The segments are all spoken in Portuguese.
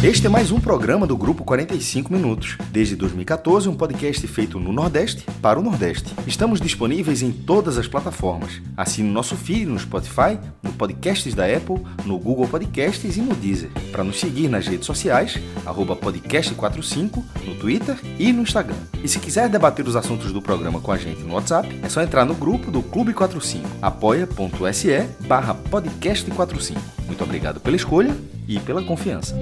Este é mais um programa do Grupo 45 Minutos. Desde 2014, um podcast feito no Nordeste para o Nordeste. Estamos disponíveis em todas as plataformas. Assine o nosso feed no Spotify, no Podcasts da Apple, no Google Podcasts e no Deezer. Para nos seguir nas redes sociais, @podcast45, no Twitter e no Instagram. E se quiser debater os assuntos do programa com a gente no WhatsApp, é só entrar no grupo do Clube 45, apoia.se/podcast45. Muito obrigado pela escolha e pela confiança.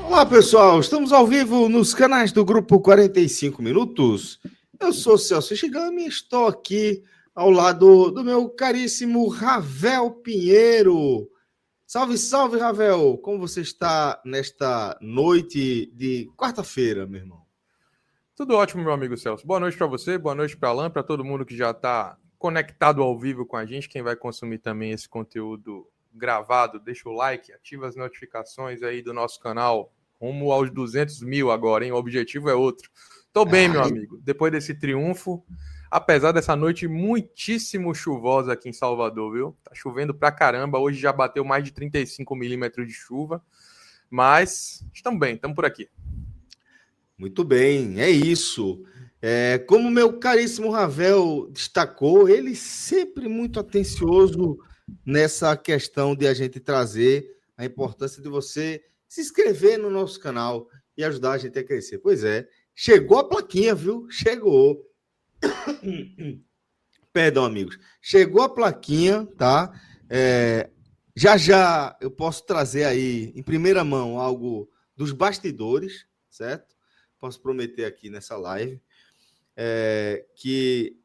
Olá pessoal, estamos ao vivo nos canais do Grupo 45 Minutos. Eu sou Celso Shigami e estou aqui ao lado do meu caríssimo Ravel Pinheiro. Salve, salve Ravel! Como você está nesta noite de quarta-feira, meu irmão? Tudo ótimo, meu amigo Celso. Boa noite para você, boa noite para Alan, para todo mundo que já está conectado ao vivo com a gente, quem vai consumir também esse conteúdo gravado, deixa o like, ativa as notificações aí do nosso canal, rumo aos 200 mil agora, hein? O objetivo é outro. Tô bem, meu amigo. Depois desse triunfo, apesar dessa noite muitíssimo chuvosa aqui em Salvador, viu? Tá chovendo pra caramba. Hoje já bateu mais de 35 milímetros de chuva. Mas estamos bem, estamos por aqui. Muito bem, é isso. Como meu caríssimo Ravel destacou, ele sempre muito atencioso nessa questão de a gente trazer a importância de você se inscrever no nosso canal e ajudar a gente a crescer. Pois é, chegou a plaquinha, viu? Chegou. Perdão, amigos. Chegou a plaquinha, tá? Já eu posso trazer aí, em primeira mão, algo dos bastidores, certo? Posso prometer aqui nessa live que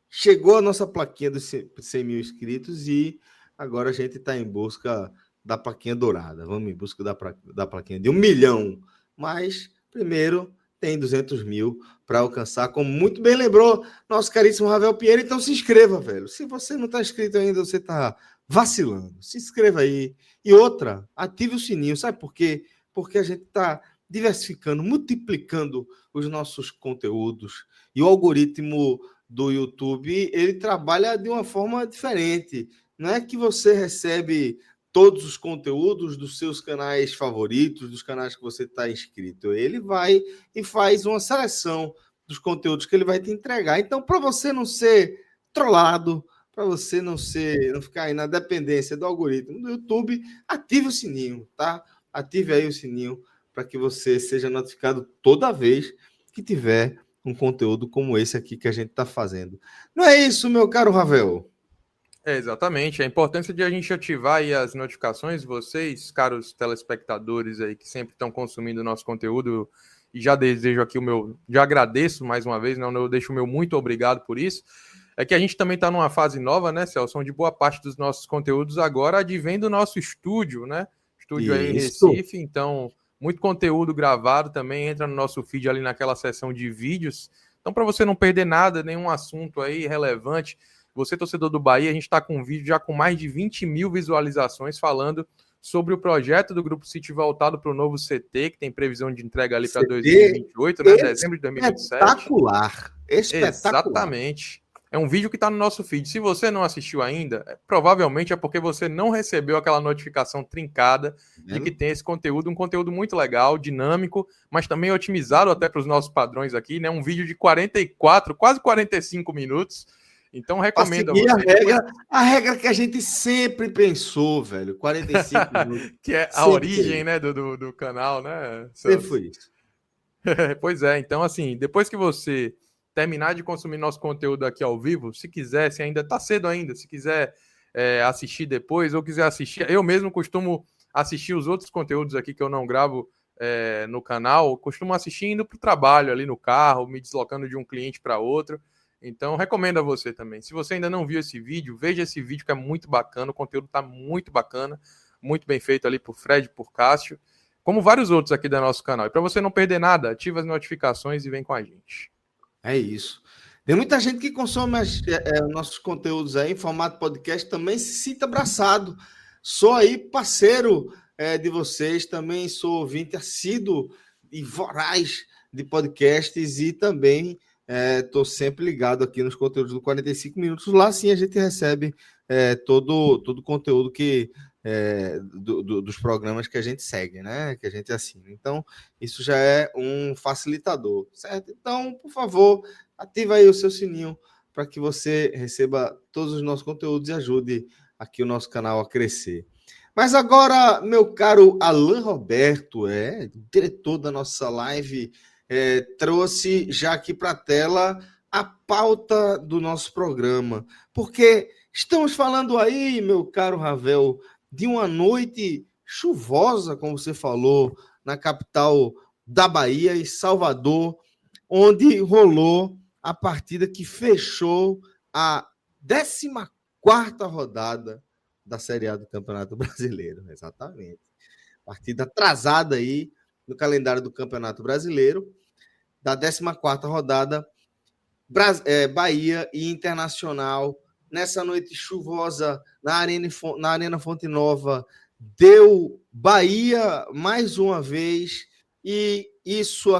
chegou a nossa plaquinha dos 100 mil inscritos e agora a gente está em busca da plaquinha dourada. Vamos em busca da plaquinha de 1 milhão. Mas, primeiro, tem 200 mil para alcançar, como muito bem lembrou nosso caríssimo Ravel Pinheiro. Então, se inscreva, velho. Se você não está inscrito ainda, você está vacilando. Se inscreva aí. E outra, ative o sininho. Sabe por quê? Porque a gente está diversificando, multiplicando os nossos conteúdos. E o algoritmo do YouTube, ele trabalha de uma forma diferente. Não é que você recebe todos os conteúdos dos seus canais favoritos, dos canais que você está inscrito. Ele vai e faz uma seleção dos conteúdos que ele vai te entregar. Então, para você não ser trollado, para você não ficar aí na dependência do algoritmo do YouTube, ative o sininho, tá? Ative aí o sininho para que você seja notificado toda vez que tiver um conteúdo como esse aqui que a gente está fazendo. Não é isso, meu caro Ravel? Exatamente. A importância de a gente ativar aí as notificações, vocês, caros telespectadores aí que sempre estão consumindo o nosso conteúdo, e já desejo aqui já agradeço mais uma vez, não, eu deixo o meu muito obrigado por isso, é que a gente também está numa fase nova, né, Celso, onde boa parte dos nossos conteúdos agora advém do nosso estúdio, né, estúdio aí em Recife, então muito conteúdo gravado também entra no nosso feed ali naquela seção de vídeos, então para você não perder nada, nenhum assunto aí relevante. Você, torcedor do Bahia, a gente está com um vídeo já com mais de 20 mil visualizações falando sobre o projeto do Grupo City voltado para o novo CT, que tem previsão de entrega ali para 2028, né? Dezembro de 2027. Espetacular! Exatamente. É um vídeo que está no nosso feed. Se você não assistiu ainda, provavelmente é porque você não recebeu aquela notificação trincada de que tem esse conteúdo, um conteúdo muito legal, dinâmico, mas também otimizado até para os nossos padrões aqui, né? Um vídeo de 44, quase 45 minutos. Então, recomendo a regra que a gente sempre pensou, velho, 45 minutos. Que é a origem, né, do canal, né? Sempre foi isso. Pois é, então, assim, depois que você terminar de consumir nosso conteúdo aqui ao vivo, se quiser, se ainda tá cedo ainda, se quiser assistir depois ou quiser assistir, eu mesmo costumo assistir os outros conteúdos aqui que eu não gravo no canal, costumo assistir indo para o trabalho ali no carro, me deslocando de um cliente para outro. Então, recomendo a você também. Se você ainda não viu esse vídeo, veja esse vídeo que é muito bacana, o conteúdo está muito bacana, muito bem feito ali por Fred, por Cássio, como vários outros aqui do nosso canal. E para você não perder nada, ativa as notificações e vem com a gente. É isso. Tem muita gente que consome nossos conteúdos aí em formato podcast, também se sinta abraçado. Sou aí parceiro de vocês, também sou ouvinte assíduo e voraz de podcasts e também estou sempre ligado aqui nos conteúdos do 45 Minutos. Lá sim a gente recebe todo o conteúdo dos programas que a gente segue, né? Que a gente assina. Então, isso já é um facilitador, certo? Então, por favor, ativa aí o seu sininho para que você receba todos os nossos conteúdos e ajude aqui o nosso canal a crescer. Mas agora, meu caro Alan Roberto, diretor da nossa live, trouxe já aqui para a tela a pauta do nosso programa. Porque estamos falando aí, meu caro Ravel, de uma noite chuvosa, como você falou, na capital da Bahia, em Salvador, onde rolou a partida que fechou a 14ª rodada da Série A do Campeonato Brasileiro. Exatamente. Partida atrasada aí no calendário do Campeonato Brasileiro, da 14ª rodada, Bahia e Internacional, nessa noite chuvosa na Arena Fonte Nova, deu Bahia mais uma vez, e isso,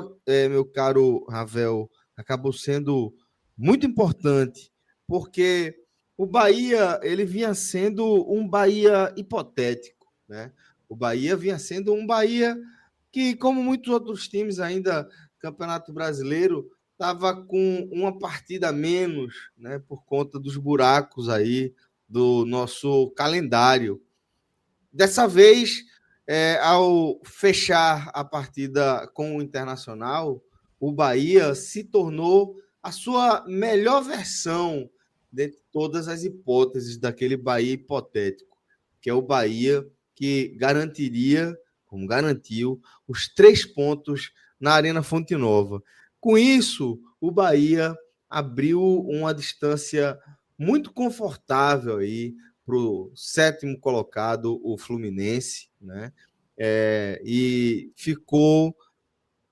meu caro Ravel, acabou sendo muito importante, porque o Bahia ele vinha sendo um Bahia hipotético, né? O Bahia vinha sendo um Bahia que, como muitos outros times ainda, Campeonato Brasileiro, estava com uma partida a menos, né, por conta dos buracos aí do nosso calendário. Dessa vez, ao fechar a partida com o Internacional, o Bahia se tornou a sua melhor versão de todas as hipóteses daquele Bahia hipotético, que é o Bahia que garantiria, como garantiu, os 3 pontos na Arena Fonte Nova. Com isso, o Bahia abriu uma distância muito confortável aí para o 7º colocado, o Fluminense, né? E ficou,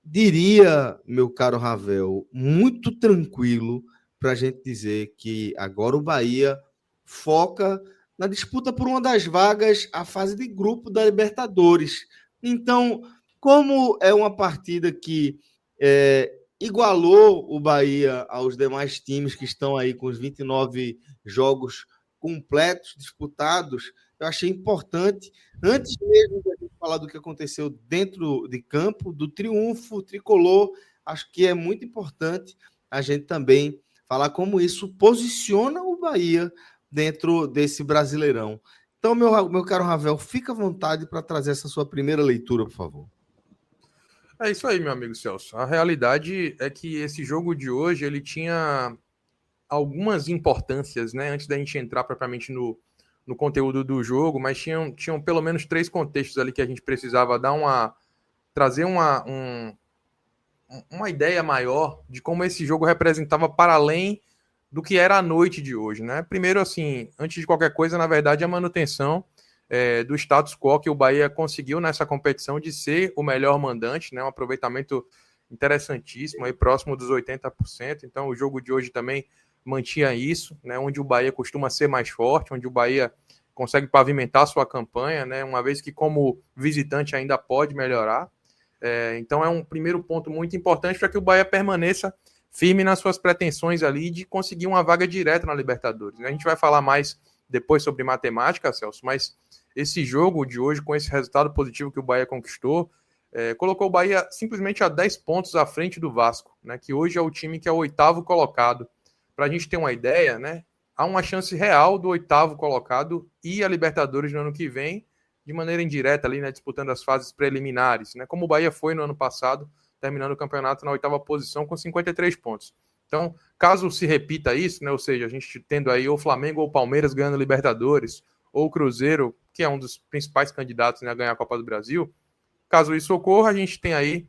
diria, meu caro Ravel, muito tranquilo para a gente dizer que agora o Bahia foca na disputa por uma das vagas, a fase de grupo da Libertadores. Então, como é uma partida que igualou o Bahia aos demais times que estão aí com os 29 jogos completos, disputados, eu achei importante, antes mesmo de a gente falar do que aconteceu dentro de campo, do triunfo tricolor, acho que é muito importante a gente também falar como isso posiciona o Bahia dentro desse Brasileirão. Então, meu caro Ravel, fica à vontade para trazer essa sua primeira leitura, por favor. É isso aí, meu amigo Celso. A realidade é que esse jogo de hoje, ele tinha algumas importâncias, né? Antes da gente entrar propriamente no conteúdo do jogo, mas tinham pelo menos 3 contextos ali que a gente precisava trazer uma ideia maior de como esse jogo representava para além do que era a noite de hoje, né? Primeiro, assim, antes de qualquer coisa, na verdade, a manutenção do status quo que o Bahia conseguiu nessa competição de ser o melhor mandante, né? Um aproveitamento interessantíssimo, aí próximo dos 80%. Então, o jogo de hoje também mantinha isso, né? Onde o Bahia costuma ser mais forte, onde o Bahia consegue pavimentar sua campanha, né? Uma vez que, como visitante, ainda pode melhorar. Então, é um primeiro ponto muito importante para que o Bahia permaneça firme nas suas pretensões ali de conseguir uma vaga direta na Libertadores. A gente vai falar mais depois sobre matemática, Celso, mas esse jogo de hoje, com esse resultado positivo que o Bahia conquistou, colocou o Bahia simplesmente a 10 pontos à frente do Vasco, né, que hoje é o time que é o 8º colocado. Para a gente ter uma ideia, né, há uma chance real do 8º colocado ir à Libertadores no ano que vem, de maneira indireta, ali, né, disputando as fases preliminares, né, como o Bahia foi no ano passado, terminando o campeonato na 8ª posição com 53 pontos. Então, caso se repita isso, né, ou seja, a gente tendo aí ou Flamengo ou Palmeiras ganhando Libertadores, ou o Cruzeiro, que é um dos principais candidatos, né, a ganhar a Copa do Brasil, caso isso ocorra, a gente tem aí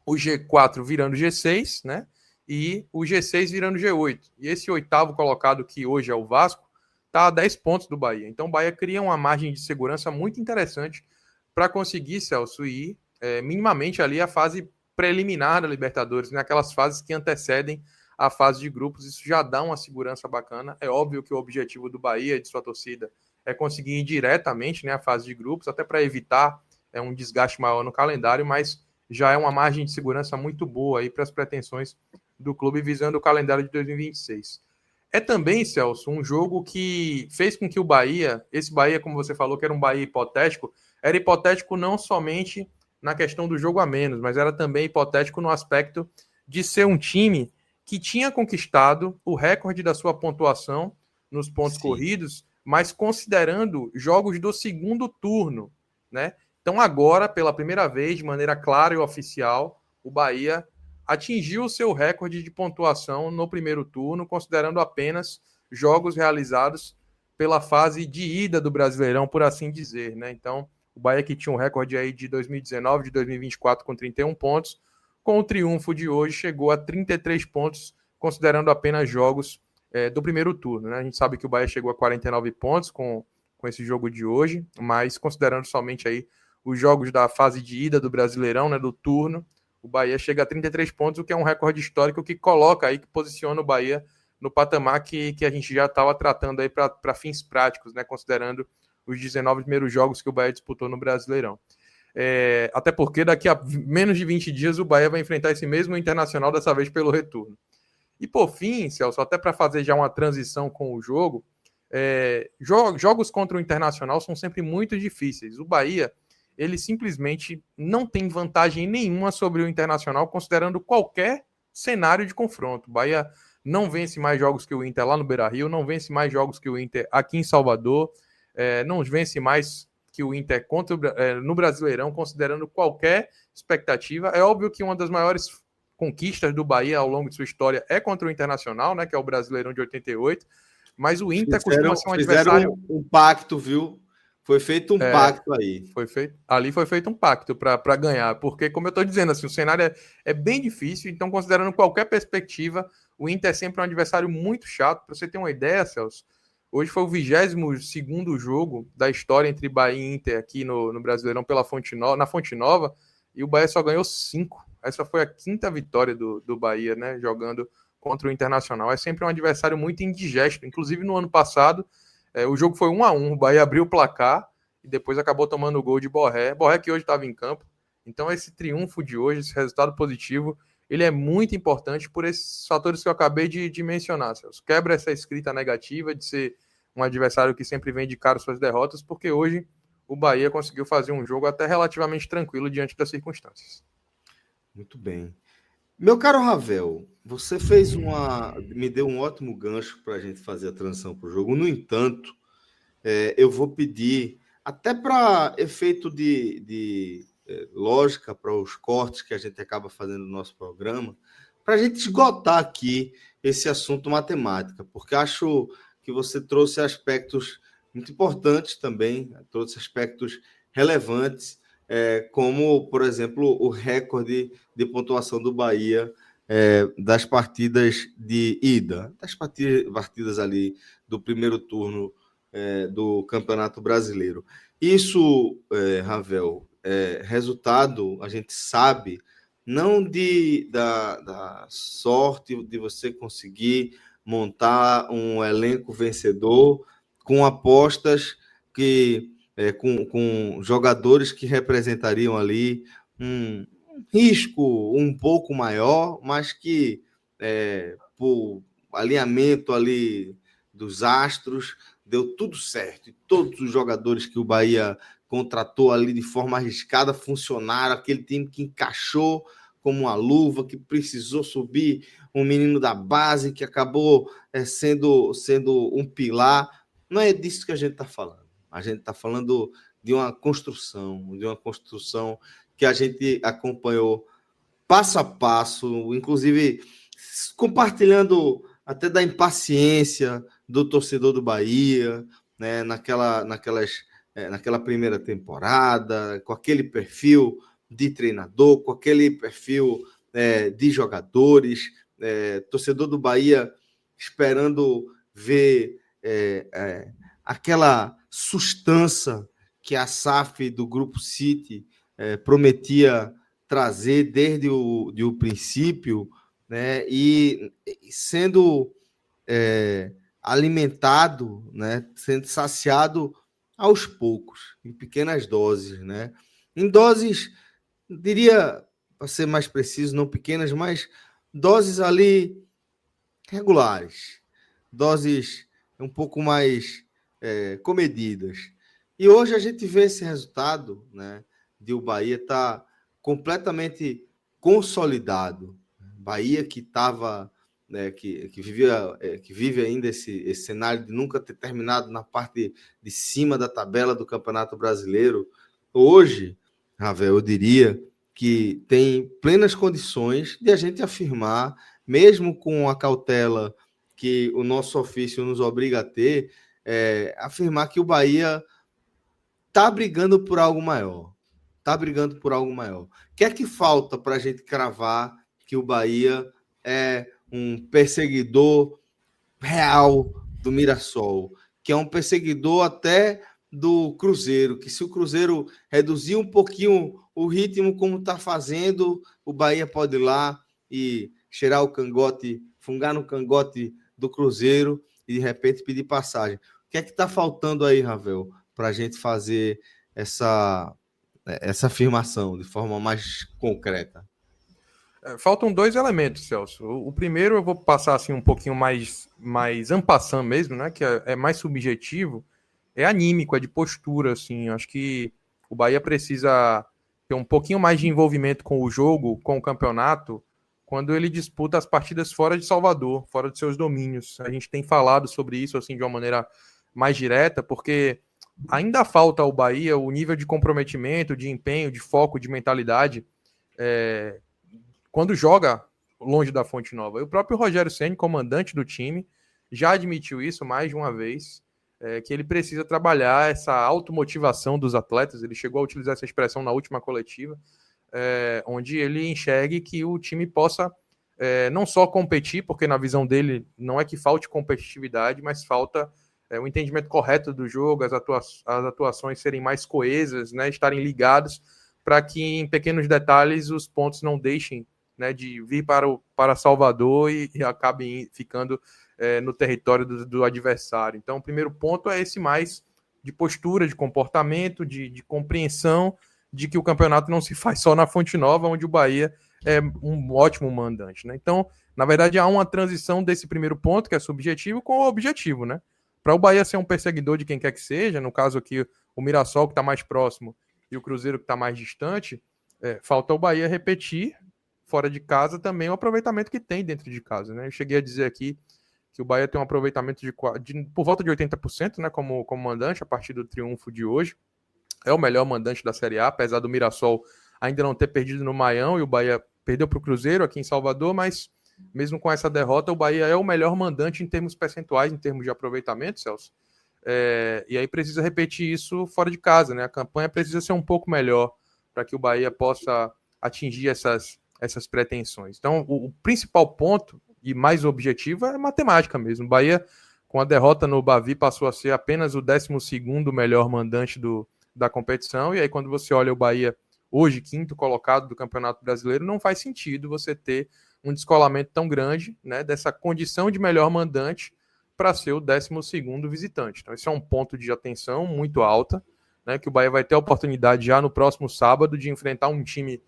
o G4 virando G6, né, e o G6 virando G8. E esse 8º colocado, que hoje é o Vasco, está a 10 pontos do Bahia. Então, o Bahia cria uma margem de segurança muito interessante para conseguir, Celso, ir minimamente ali a fase preliminar da Libertadores, naquelas fases que antecedem à fase de grupos. Isso já dá uma segurança bacana. É óbvio que o objetivo do Bahia e de sua torcida é conseguir ir diretamente, né, à fase de grupos, até para evitar um desgaste maior no calendário, mas já é uma margem de segurança muito boa aí para as pretensões do clube visando o calendário de 2026. É também, Celso, um jogo que fez com que o Bahia, esse Bahia, como você falou, que era um Bahia hipotético, era hipotético não somente na questão do jogo a menos, mas era também hipotético no aspecto de ser um time que tinha conquistado o recorde da sua pontuação nos pontos corridos, mas considerando jogos do segundo turno, né? Então agora, pela primeira vez, de maneira clara e oficial, o Bahia atingiu o seu recorde de pontuação no primeiro turno, considerando apenas jogos realizados pela fase de ida do Brasileirão, por assim dizer, né? Então, o Bahia que tinha um recorde aí de 2019, de 2024 com 31 pontos, com o triunfo de hoje chegou a 33 pontos, considerando apenas jogos do primeiro turno, né? A gente sabe que o Bahia chegou a 49 pontos com esse jogo de hoje, mas considerando somente aí os jogos da fase de ida do Brasileirão, né, do turno, o Bahia chega a 33 pontos, o que é um recorde histórico que coloca aí, que posiciona o Bahia no patamar que a gente já estava tratando aí para fins práticos, né, considerando os 19 primeiros jogos que o Bahia disputou no Brasileirão. Até porque daqui a menos de 20 dias o Bahia vai enfrentar esse mesmo Internacional, dessa vez pelo retorno. E por fim, Celso, até para fazer já uma transição com o jogo, jogos contra o Internacional são sempre muito difíceis. O Bahia, ele simplesmente não tem vantagem nenhuma sobre o Internacional, considerando qualquer cenário de confronto. O Bahia não vence mais jogos que o Inter lá no Beira-Rio, não vence mais jogos que o Inter aqui em Salvador, não vence mais que o Inter no Brasileirão, considerando qualquer expectativa. É óbvio que uma das maiores conquistas do Bahia ao longo de sua história é contra o Internacional, né, que é o Brasileirão de 88, mas o Inter costuma ser um adversário... um pacto, viu? Foi feito um pacto aí. Ali foi feito um pacto para ganhar, porque, como eu estou dizendo, assim, o cenário é bem difícil, então, considerando qualquer perspectiva, o Inter é sempre um adversário muito chato. Para você ter uma ideia, Celso, hoje foi o 22º jogo da história entre Bahia e Inter aqui no Brasileirão na Fonte Nova, e o Bahia só ganhou 5. Essa foi a 5ª vitória do Bahia, né, jogando contra o Internacional. É sempre um adversário muito indigesto. Inclusive, no ano passado, o jogo foi 1-1, o Bahia abriu o placar e depois acabou tomando o gol de Borré. Borré que hoje estava em campo. Então esse triunfo de hoje, esse resultado positivo, ele é muito importante por esses fatores que eu acabei de mencionar, Celso. Quebra essa escrita negativa de ser um adversário que sempre vem de cara suas derrotas, porque hoje o Bahia conseguiu fazer um jogo até relativamente tranquilo diante das circunstâncias. Muito bem. Meu caro Ravel, você me deu um ótimo gancho para a gente fazer a transição para o jogo. No entanto, eu vou pedir, até para efeito de lógica, para os cortes que a gente acaba fazendo no nosso programa, para a gente esgotar aqui esse assunto matemática, porque acho que você trouxe aspectos muito importantes também, trouxe aspectos relevantes, como, por exemplo, o recorde de pontuação do Bahia das partidas de ida, das partidas ali do primeiro turno do Campeonato Brasileiro. Isso, Ravel, resultado, a gente sabe, não da sorte de você conseguir montar um elenco vencedor com apostas com jogadores que representariam ali um risco um pouco maior, mas que por alinhamento ali dos astros deu tudo certo. E todos os jogadores que o Bahia contratou ali de forma arriscada funcionaram, aquele time que encaixou como uma luva, que precisou subir um menino da base, que acabou sendo um pilar. Não é disso que a gente está falando. A gente está falando de uma construção que a gente acompanhou passo a passo, inclusive compartilhando até da impaciência do torcedor do Bahia, né, naquela primeira temporada, com aquele perfil de treinador, com aquele perfil de jogadores, torcedor do Bahia esperando ver aquela sustância que a SAF do Grupo City prometia trazer desde o princípio, né? E sendo alimentado, né? Sendo saciado aos poucos, em pequenas doses, né? Em doses, diria, para ser mais preciso, não pequenas, mas doses ali regulares, doses um pouco mais comedidas. E hoje a gente vê esse resultado, né, de o Bahia estar completamente consolidado. Bahia que estava, né, que vive ainda esse cenário de nunca ter terminado na parte de cima da tabela do Campeonato Brasileiro. Hoje, Ravel, eu diria que tem plenas condições de a gente afirmar, mesmo com a cautela que o nosso ofício nos obriga a ter, afirmar que o Bahia está brigando por algo maior. Está brigando por algo maior. O que é que falta para a gente cravar que o Bahia é um perseguidor real do Mirassol, que é um perseguidor até do Cruzeiro, que se o Cruzeiro reduzir um pouquinho o ritmo como está fazendo, o Bahia pode ir lá e cheirar o cangote, fungar no cangote do Cruzeiro e de repente pedir passagem. O que é que está faltando aí, Ravel, para a gente fazer essa afirmação de forma mais concreta? Faltam dois elementos, Celso. O primeiro eu vou passar assim um pouquinho mais en passant mesmo, né? Que é mais subjetivo, é anímico, é de postura, assim. Acho que o Bahia precisa ter um pouquinho mais de envolvimento com o jogo, com o campeonato, quando ele disputa as partidas fora de Salvador, fora de seus domínios. A gente tem falado sobre isso assim de uma maneira mais direta, porque ainda falta ao Bahia o nível de comprometimento, de empenho, de foco, de mentalidade. Quando joga longe da Fonte Nova. E o próprio Rogério Ceni, comandante do time, já admitiu isso mais de uma vez, que ele precisa trabalhar essa automotivação dos atletas. Ele chegou a utilizar essa expressão na última coletiva, onde ele enxergue que o time possa não só competir, porque na visão dele não é que falte competitividade, mas falta o entendimento correto do jogo, as atuações serem mais coesas, né, estarem ligados, para que em pequenos detalhes os pontos não deixem, né, de vir para Salvador e acabem ficando no território do adversário. Então, o primeiro ponto é esse mais de postura, de comportamento, de compreensão de que o campeonato não se faz só na Fonte Nova, onde o Bahia é um ótimo mandante, né? Então, na verdade, há uma transição desse primeiro ponto, que é subjetivo, com o objetivo, né? Para o Bahia ser um perseguidor de quem quer que seja, no caso aqui, o Mirassol, que está mais próximo, e o Cruzeiro, que está mais distante, falta o Bahia repetir fora de casa também o aproveitamento que tem dentro de casa, né? Eu cheguei a dizer aqui que o Bahia tem um aproveitamento por volta de 80%, né, como mandante, a partir do triunfo de hoje. É o melhor mandante da Série A, apesar do Mirassol ainda não ter perdido no Maião, e o Bahia perdeu para o Cruzeiro aqui em Salvador, mas mesmo com essa derrota, o Bahia é o melhor mandante em termos percentuais, em termos de aproveitamento, Celso. E aí precisa repetir isso fora de casa, né? A campanha precisa ser um pouco melhor para que o Bahia possa atingir essas pretensões. Então, o principal ponto e mais objetivo é matemática mesmo. O Bahia, com a derrota no Bavi, passou a ser apenas o 12º melhor mandante da competição, e aí quando você olha o Bahia hoje, 5º colocado do Campeonato Brasileiro, não faz sentido você ter um descolamento tão grande, né, dessa condição de melhor mandante para ser o 12º visitante. Então esse é um ponto de atenção muito alta, né, que o Bahia vai ter a oportunidade já no próximo sábado de enfrentar um time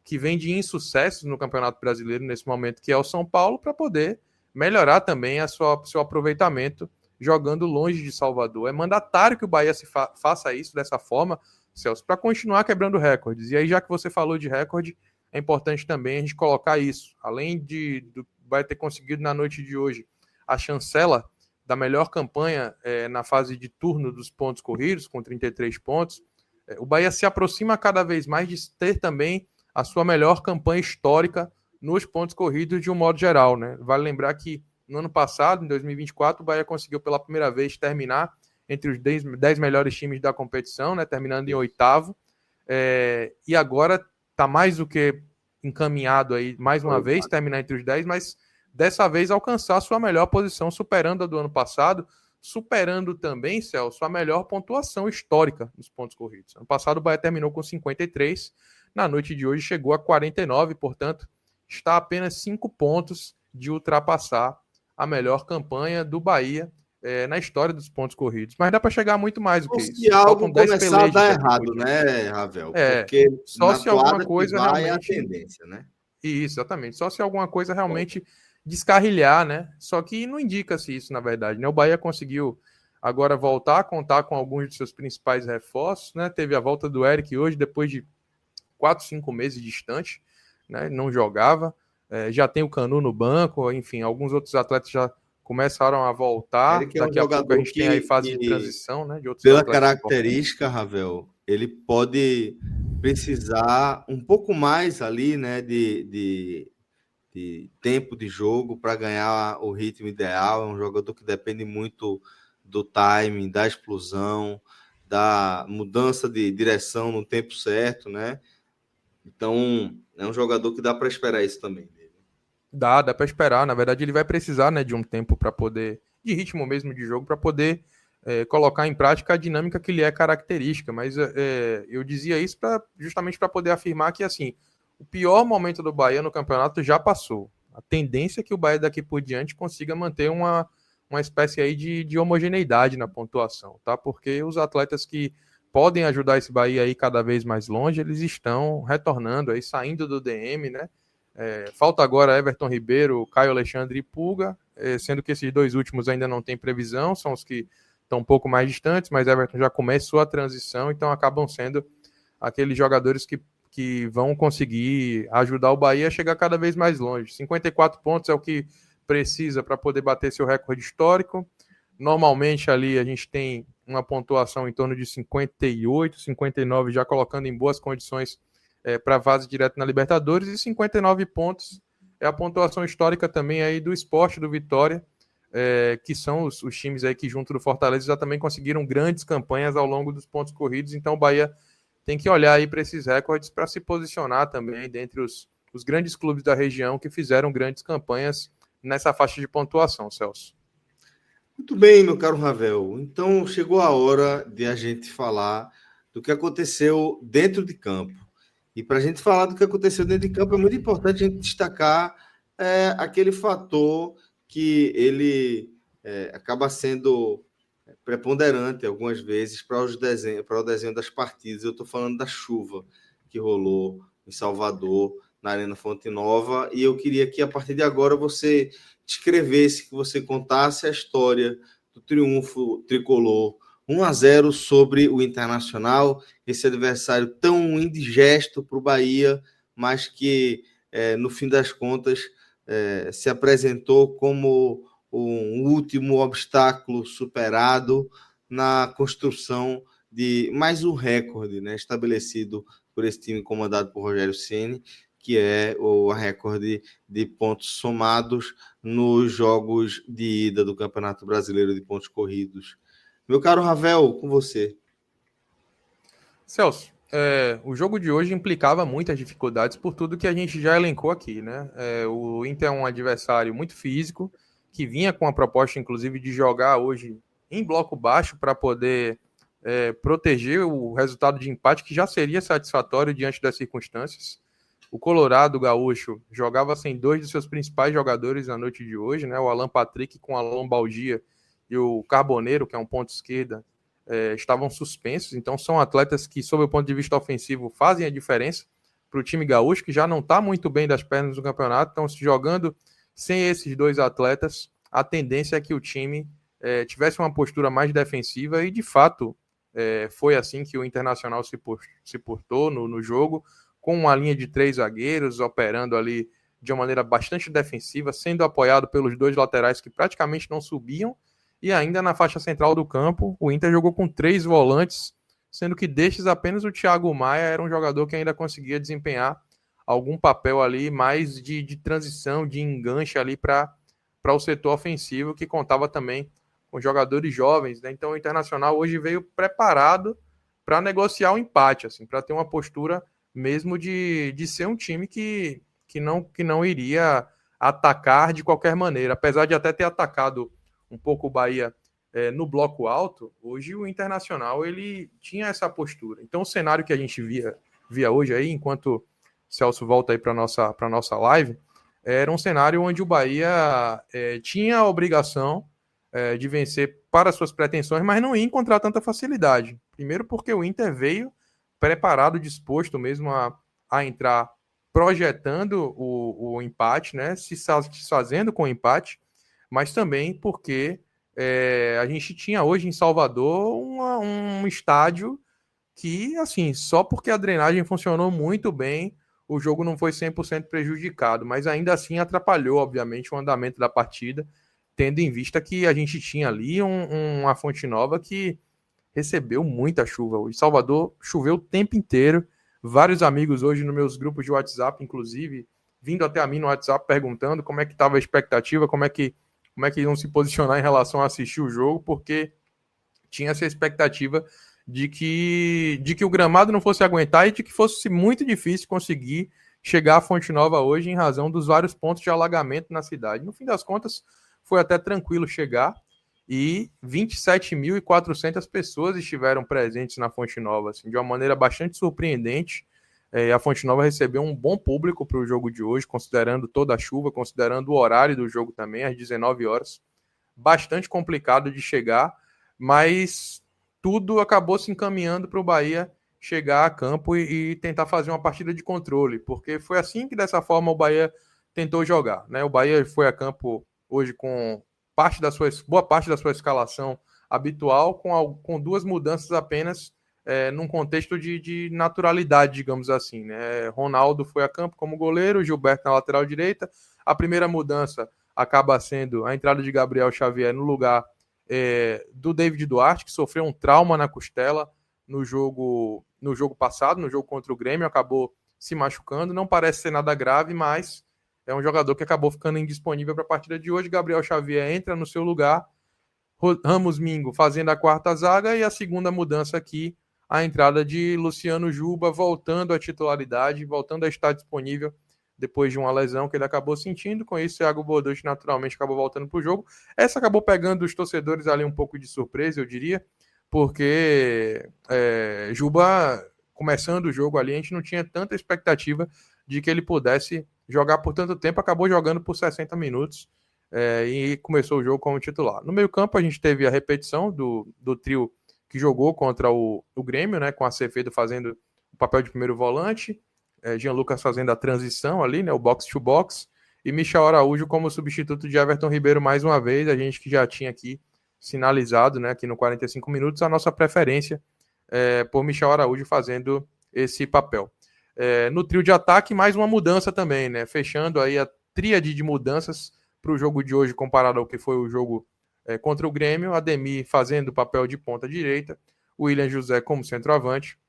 que vem de insucessos no Campeonato Brasileiro nesse momento, que é o São Paulo, para poder melhorar também seu aproveitamento jogando longe de Salvador. É mandatário que o Bahia faça isso dessa forma, Celso, para continuar quebrando recordes. E aí, já que você falou de recorde, é importante também a gente colocar isso. Além do Bahia ter conseguido na noite de hoje a chancela da melhor campanha na fase de turno dos pontos corridos, com 33 pontos, o Bahia se aproxima cada vez mais de ter também a sua melhor campanha histórica nos pontos corridos de um modo geral, né? Vale lembrar que no ano passado, em 2024, o Bahia conseguiu pela primeira vez terminar entre os 10 melhores times da competição, né? Terminando em 8º, e agora está mais do que encaminhado aí, mais uma vez, terminar entre os 10, mas dessa vez alcançar a sua melhor posição, superando a do ano passado, superando também, Celso, a melhor pontuação histórica nos pontos corridos. Ano passado o Bahia terminou com 53, na noite de hoje chegou a 49, portanto, está a apenas 5 pontos de ultrapassar a melhor campanha do Bahia na história dos pontos corridos. Mas dá para chegar muito mais do que Se isso. algo Faltam 10 começar a pelejas dar daqui por errado, diante. né, Ravel? É, Porque só na se alguma toada que coisa vai é a realmente... tendência, né? Isso, exatamente. Só se alguma coisa realmente descarrilhar, né? Só que não indica-se isso, na verdade, né? O Bahia conseguiu agora voltar a contar com alguns de seus principais reforços, né? Teve a volta do Eric hoje, depois de 4, 5 meses distante, né? Não jogava. Já tem o Canu no banco, enfim, alguns outros atletas já começaram a voltar. Eric é um Daqui a pouco a jogador gente tem aí fase de que transição, né? De outros pela atletas importantes. característica, Ravel, ele pode precisar um pouco mais ali, né, de tempo de jogo para ganhar o ritmo ideal. É um jogador que depende muito do timing, da explosão, da mudança de direção no tempo certo, né? Então, é um jogador que dá para esperar isso também. Dá para esperar. Na verdade, ele vai precisar, né, de um tempo para poder, de ritmo mesmo de jogo, para poder colocar em prática a dinâmica que lhe é característica. Mas eu dizia isso justamente para poder afirmar que assim, o pior momento do Bahia no campeonato já passou. A tendência é que o Bahia daqui por diante consiga manter uma espécie aí de homogeneidade na pontuação, tá? Porque os atletas que podem ajudar esse Bahia aí cada vez mais longe, eles estão retornando aí, saindo do DM, né? Falta agora Everton Ribeiro, Caio Alexandre e Pulga, sendo que esses dois últimos ainda não tem previsão, são os que estão um pouco mais distantes, mas Everton já começou a transição, então acabam sendo aqueles jogadores que vão conseguir ajudar o Bahia a chegar cada vez mais longe. 54 pontos é o que precisa para poder bater seu recorde histórico. Normalmente ali a gente tem uma pontuação em torno de 58, 59, já colocando em boas condições para a fase direta na Libertadores, e 59 pontos é a pontuação histórica também aí do Sport, do Vitória, que são os times aí que junto do Fortaleza já também conseguiram grandes campanhas ao longo dos pontos corridos. Então o Bahia tem que olhar aí para esses recordes para se posicionar também dentre os grandes clubes da região que fizeram grandes campanhas nessa faixa de pontuação, Celso. Muito bem, meu caro Ravel. Então chegou a hora de a gente falar do que aconteceu dentro de campo. E para a gente falar do que aconteceu dentro de campo, é muito importante a gente destacar aquele fator que ele acaba sendo preponderante algumas vezes para o desenho das partidas. Eu estou falando da chuva que rolou em Salvador, na Arena Fonte Nova, e eu queria que a partir de agora você descrevesse, que você contasse a história do triunfo tricolor 1-0 sobre o Internacional, esse adversário tão indigesto para o Bahia, mas que, no fim das contas, se apresentou como um último obstáculo superado na construção de mais um recorde, né, estabelecido por esse time comandado por Rogério Ceni, que é o recorde de pontos somados nos jogos de ida do Campeonato Brasileiro de Pontos Corridos. Meu caro Ravel, com você. Celso, o jogo de hoje implicava muitas dificuldades por tudo que a gente já elencou aqui, né? O Inter é um adversário muito físico, que vinha com a proposta, inclusive, de jogar hoje em bloco baixo para poder proteger o resultado de empate, que já seria satisfatório diante das circunstâncias. O Colorado Gaúcho jogava sem dois de seus principais jogadores na noite de hoje, né? O Alan Patrick com a lombalgia e o Carboneiro, que é um ponto esquerda, estavam suspensos. Então são atletas que, sob o ponto de vista ofensivo, fazem a diferença para o time gaúcho, que já não está muito bem das pernas no campeonato. Então, se jogando sem esses dois atletas, a tendência é que o time tivesse uma postura mais defensiva, e de fato foi assim que o Internacional se portou no jogo, com uma linha de 3 zagueiros, operando ali de uma maneira bastante defensiva, sendo apoiado pelos dois laterais que praticamente não subiam, e ainda na faixa central do campo, o Inter jogou com 3 volantes, sendo que destes apenas o Thiago Maia era um jogador que ainda conseguia desempenhar algum papel ali mais de transição, de enganche ali para o setor ofensivo, que contava também com jogadores jovens, né? Então o Internacional hoje veio preparado para negociar o empate, assim, para ter uma postura mesmo de ser um time que não iria atacar de qualquer maneira, apesar de até ter atacado um pouco o Bahia no bloco alto. Hoje o Internacional ele tinha essa postura. Então o cenário que a gente via hoje aí, enquanto Celso volta aí para a nossa live, era um cenário onde o Bahia tinha a obrigação de vencer para suas pretensões, mas não ia encontrar tanta facilidade. Primeiro porque o Inter veio preparado, disposto mesmo a entrar projetando o empate, né, se satisfazendo com o empate, mas também porque a gente tinha hoje em Salvador um estádio que, assim, só porque a drenagem funcionou muito bem, o jogo não foi 100% prejudicado, mas ainda assim atrapalhou, obviamente, o andamento da partida, tendo em vista que a gente tinha ali uma Fonte Nova que recebeu muita chuva. O Salvador choveu o tempo inteiro. Vários amigos hoje nos meus grupos de WhatsApp, inclusive, vindo até a mim no WhatsApp perguntando como é que estava a expectativa, como é que iam se posicionar em relação a assistir o jogo, porque tinha essa expectativa de que o gramado não fosse aguentar e de que fosse muito difícil conseguir chegar à Fonte Nova hoje em razão dos vários pontos de alagamento na cidade. No fim das contas, foi até tranquilo chegar e 27.400 pessoas estiveram presentes na Fonte Nova, assim, de uma maneira bastante surpreendente. A Fonte Nova recebeu um bom público para o jogo de hoje, considerando toda a chuva, considerando o horário do jogo também, às 19 horas. Bastante complicado de chegar, mas tudo acabou se encaminhando para o Bahia chegar a campo e tentar fazer uma partida de controle, porque foi assim que, dessa forma, o Bahia tentou jogar, né? O Bahia foi a campo hoje com boa parte da sua escalação habitual, com duas mudanças apenas, num contexto de naturalidade, digamos assim, né? Ronaldo foi a campo como goleiro, Gilberto na lateral direita. A primeira mudança acaba sendo a entrada de Gabriel Xavier no lugar do David Duarte, que sofreu um trauma na costela no jogo passado, no jogo contra o Grêmio, acabou se machucando. Não parece ser nada grave, mas é um jogador que acabou ficando indisponível para a partida de hoje. Gabriel Xavier entra no seu lugar, Ramos Mingo fazendo a quarta zaga, e a segunda mudança aqui, a entrada de Luciano Juba, voltando à titularidade, voltando a estar disponível depois de uma lesão que ele acabou sentindo. Com isso, Thiago Bordotti naturalmente acabou voltando para o jogo. Essa acabou pegando os torcedores ali um pouco de surpresa, eu diria, porque Juba, começando o jogo ali, a gente não tinha tanta expectativa de que ele pudesse jogar por tanto tempo, acabou jogando por 60 minutos e começou o jogo como titular. No meio-campo, a gente teve a repetição do trio que jogou contra o Grêmio, né, com Acevedo fazendo o papel de primeiro volante, Jean Lucas fazendo a transição ali, né, o box-to-box, e Michel Araújo como substituto de Everton Ribeiro mais uma vez. A gente que já tinha aqui sinalizado, né, aqui no 45 minutos, a nossa preferência por Michel Araújo fazendo esse papel. No trio de ataque, mais uma mudança também, né, fechando aí a tríade de mudanças para o jogo de hoje comparado ao que foi o jogo contra o Grêmio. Ademir fazendo o papel de ponta direita, o William José como centroavante,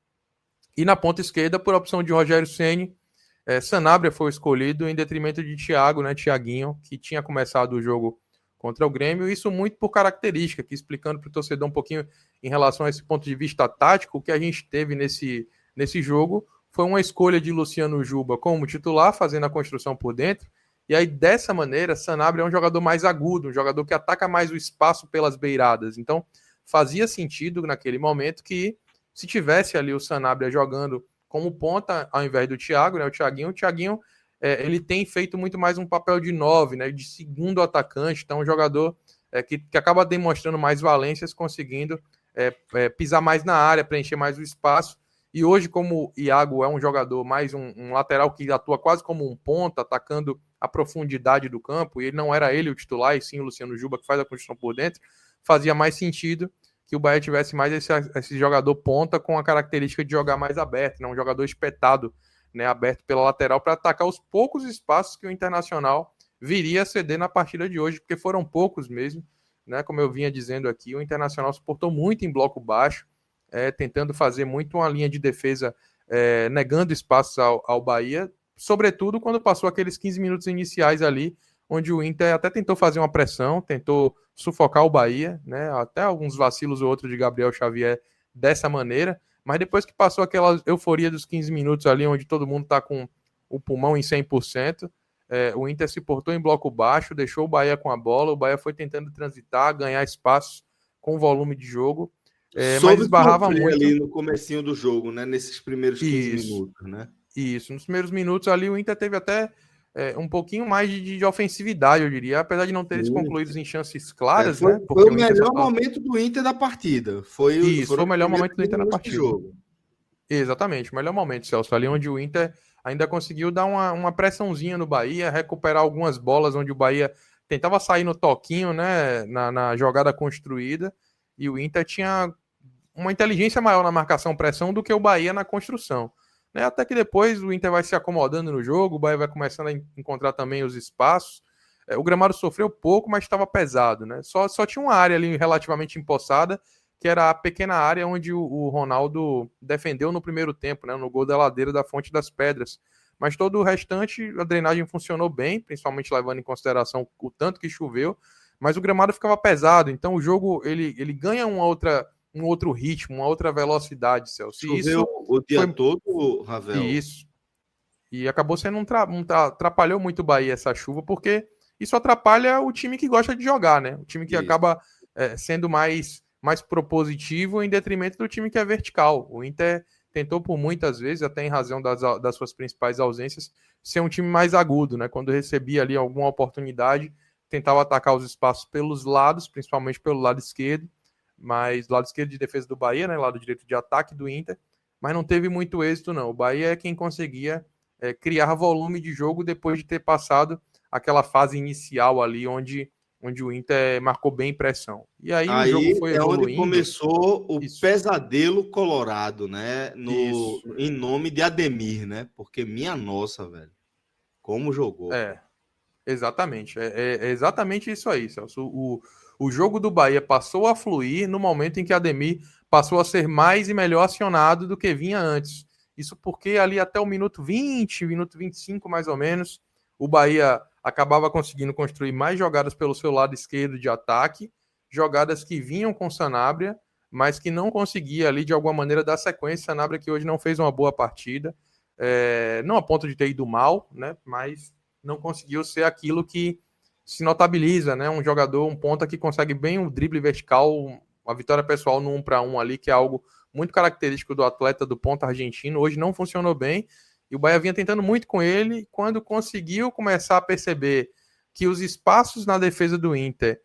e na ponta esquerda, por opção de Rogério Ceni, Sanabria foi escolhido em detrimento de Thiago, né, Thiaguinho, que tinha começado o jogo contra o Grêmio. Isso muito por característica, que, explicando para o torcedor um pouquinho em relação a esse ponto de vista tático, o que a gente teve nesse jogo foi uma escolha de Luciano Juba como titular, fazendo a construção por dentro. E aí, dessa maneira, Sanabria é um jogador mais agudo, um jogador que ataca mais o espaço pelas beiradas. Então, fazia sentido naquele momento que, se tivesse ali o Sanabria jogando como ponta ao invés do Thiago, né, o Thiaguinho ele tem feito muito mais um papel de 9, né, de segundo atacante. Então, um jogador que acaba demonstrando mais valências, conseguindo pisar mais na área, preencher mais o espaço. E hoje, como o Iago é um jogador mais um lateral que atua quase como um ponta, atacando a profundidade do campo, e não era ele o titular, e sim o Luciano Juba, que faz a construção por dentro, fazia mais sentido que o Bahia tivesse mais esse jogador ponta com a característica de jogar mais aberto, né? Um jogador espetado, né, aberto pela lateral, para atacar os poucos espaços que o Internacional viria a ceder na partida de hoje, porque foram poucos mesmo, né? Como eu vinha dizendo aqui, o Internacional se portou muito em bloco baixo, tentando fazer muito uma linha de defesa, negando espaços ao Bahia, sobretudo quando passou aqueles 15 minutos iniciais ali, onde o Inter até tentou fazer uma pressão, tentou sufocar o Bahia, né? Até alguns vacilos ou outros de Gabriel Xavier dessa maneira, mas depois que passou aquela euforia dos 15 minutos ali, onde todo mundo está com o pulmão em 100%, o Inter se portou em bloco baixo, deixou o Bahia com a bola, o Bahia foi tentando transitar, ganhar espaços com volume de jogo, mas esbarrava muito ali no comecinho do jogo, né? Nesses primeiros 15 minutos, né? Isso, nos primeiros minutos ali o Inter teve até um pouquinho mais de ofensividade, eu diria, apesar de não ter eles concluídos em chances claras, Foi, né? foi Porque o o Inter só melhor tá... momento do Inter da partida. Isso, Foram foi o os melhor primeiros momento do Inter na minutos de partida. jogo. Exatamente, o melhor momento, Celso, ali onde o Inter ainda conseguiu dar uma pressãozinha no Bahia, recuperar algumas bolas onde o Bahia tentava sair no toquinho, né, na jogada construída, e o Inter tinha uma inteligência maior na marcação-pressão do que o Bahia na construção. Né? Até que depois o Inter vai se acomodando no jogo, o Bahia vai começando a encontrar também os espaços. O gramado sofreu pouco, mas estava pesado. Né? Só tinha uma área ali relativamente empoçada, que era a pequena área onde o Ronaldo defendeu no primeiro tempo, né? No gol da ladeira da Fonte das Pedras. Mas todo o restante, a drenagem funcionou bem, principalmente levando em consideração o tanto que choveu, mas o gramado ficava pesado, então o jogo ele ganha um outro ritmo, uma outra velocidade, Celso. E Choveu isso o dia foi todo, Ravel. isso. E acabou sendo atrapalhou muito o Bahia essa chuva, porque isso atrapalha o time que gosta de jogar, né? O time que Isso. acaba sendo mais propositivo em detrimento do time que é vertical. O Inter tentou por muitas vezes, até em razão das suas principais ausências, ser um time mais agudo, né? Quando recebia ali alguma oportunidade, tentava atacar os espaços pelos lados, principalmente pelo lado esquerdo, mas lado esquerdo de defesa do Bahia, né? Lado direito de ataque do Inter, mas não teve muito êxito, não. O Bahia é quem conseguia criar volume de jogo depois de ter passado aquela fase inicial ali onde o Inter marcou bem pressão. E aí o jogo Aí foi é onde evoluindo. começou o Isso, pesadelo colorado, né? isso. Em nome de Ademir, né? Porque minha nossa, velho, como jogou, pô. É, exatamente. É exatamente isso aí, Celso. O jogo do Bahia passou a fluir no momento em que Ademir passou a ser mais e melhor acionado do que vinha antes. Isso porque ali até o minuto 20, minuto 25 mais ou menos, o Bahia acabava conseguindo construir mais jogadas pelo seu lado esquerdo de ataque, jogadas que vinham com Sanabria, mas que não conseguia ali de alguma maneira dar sequência. Sanabria que hoje não fez uma boa partida, não a ponto de ter ido mal, né? Mas não conseguiu ser aquilo que se notabiliza, né? Um jogador, um ponta que consegue bem o drible vertical, a vitória pessoal no 1 para 1 ali, que é algo muito característico do atleta do ponta argentino. Hoje não funcionou bem e o Bahia vinha tentando muito com ele. Quando conseguiu começar a perceber que os espaços na defesa do Inter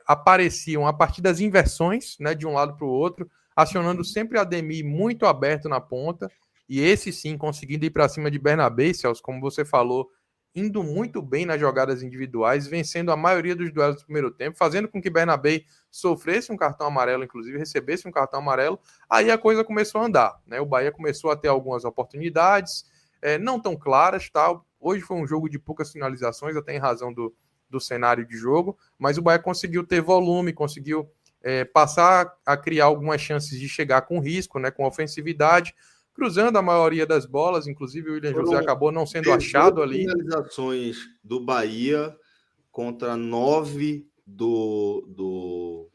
apareciam a partir das inversões, né, de um lado para o outro, acionando sempre Ademir muito aberto na ponta, e esse sim conseguindo ir para cima de Bernabé, Celso, como você falou, indo muito bem nas jogadas individuais, vencendo a maioria dos duelos do primeiro tempo, fazendo com que Bernabé sofresse um cartão amarelo, inclusive recebesse um cartão amarelo. Aí a coisa começou a andar, né? O Bahia começou a ter algumas oportunidades, não tão claras, tá? Hoje foi um jogo de poucas finalizações, até em razão do cenário de jogo, mas o Bahia conseguiu ter volume, conseguiu passar a criar algumas chances de chegar com risco, né? Com ofensividade, cruzando a maioria das bolas, inclusive o William José Foram acabou não sendo 18 achado ali. finalizações do Bahia contra 9 do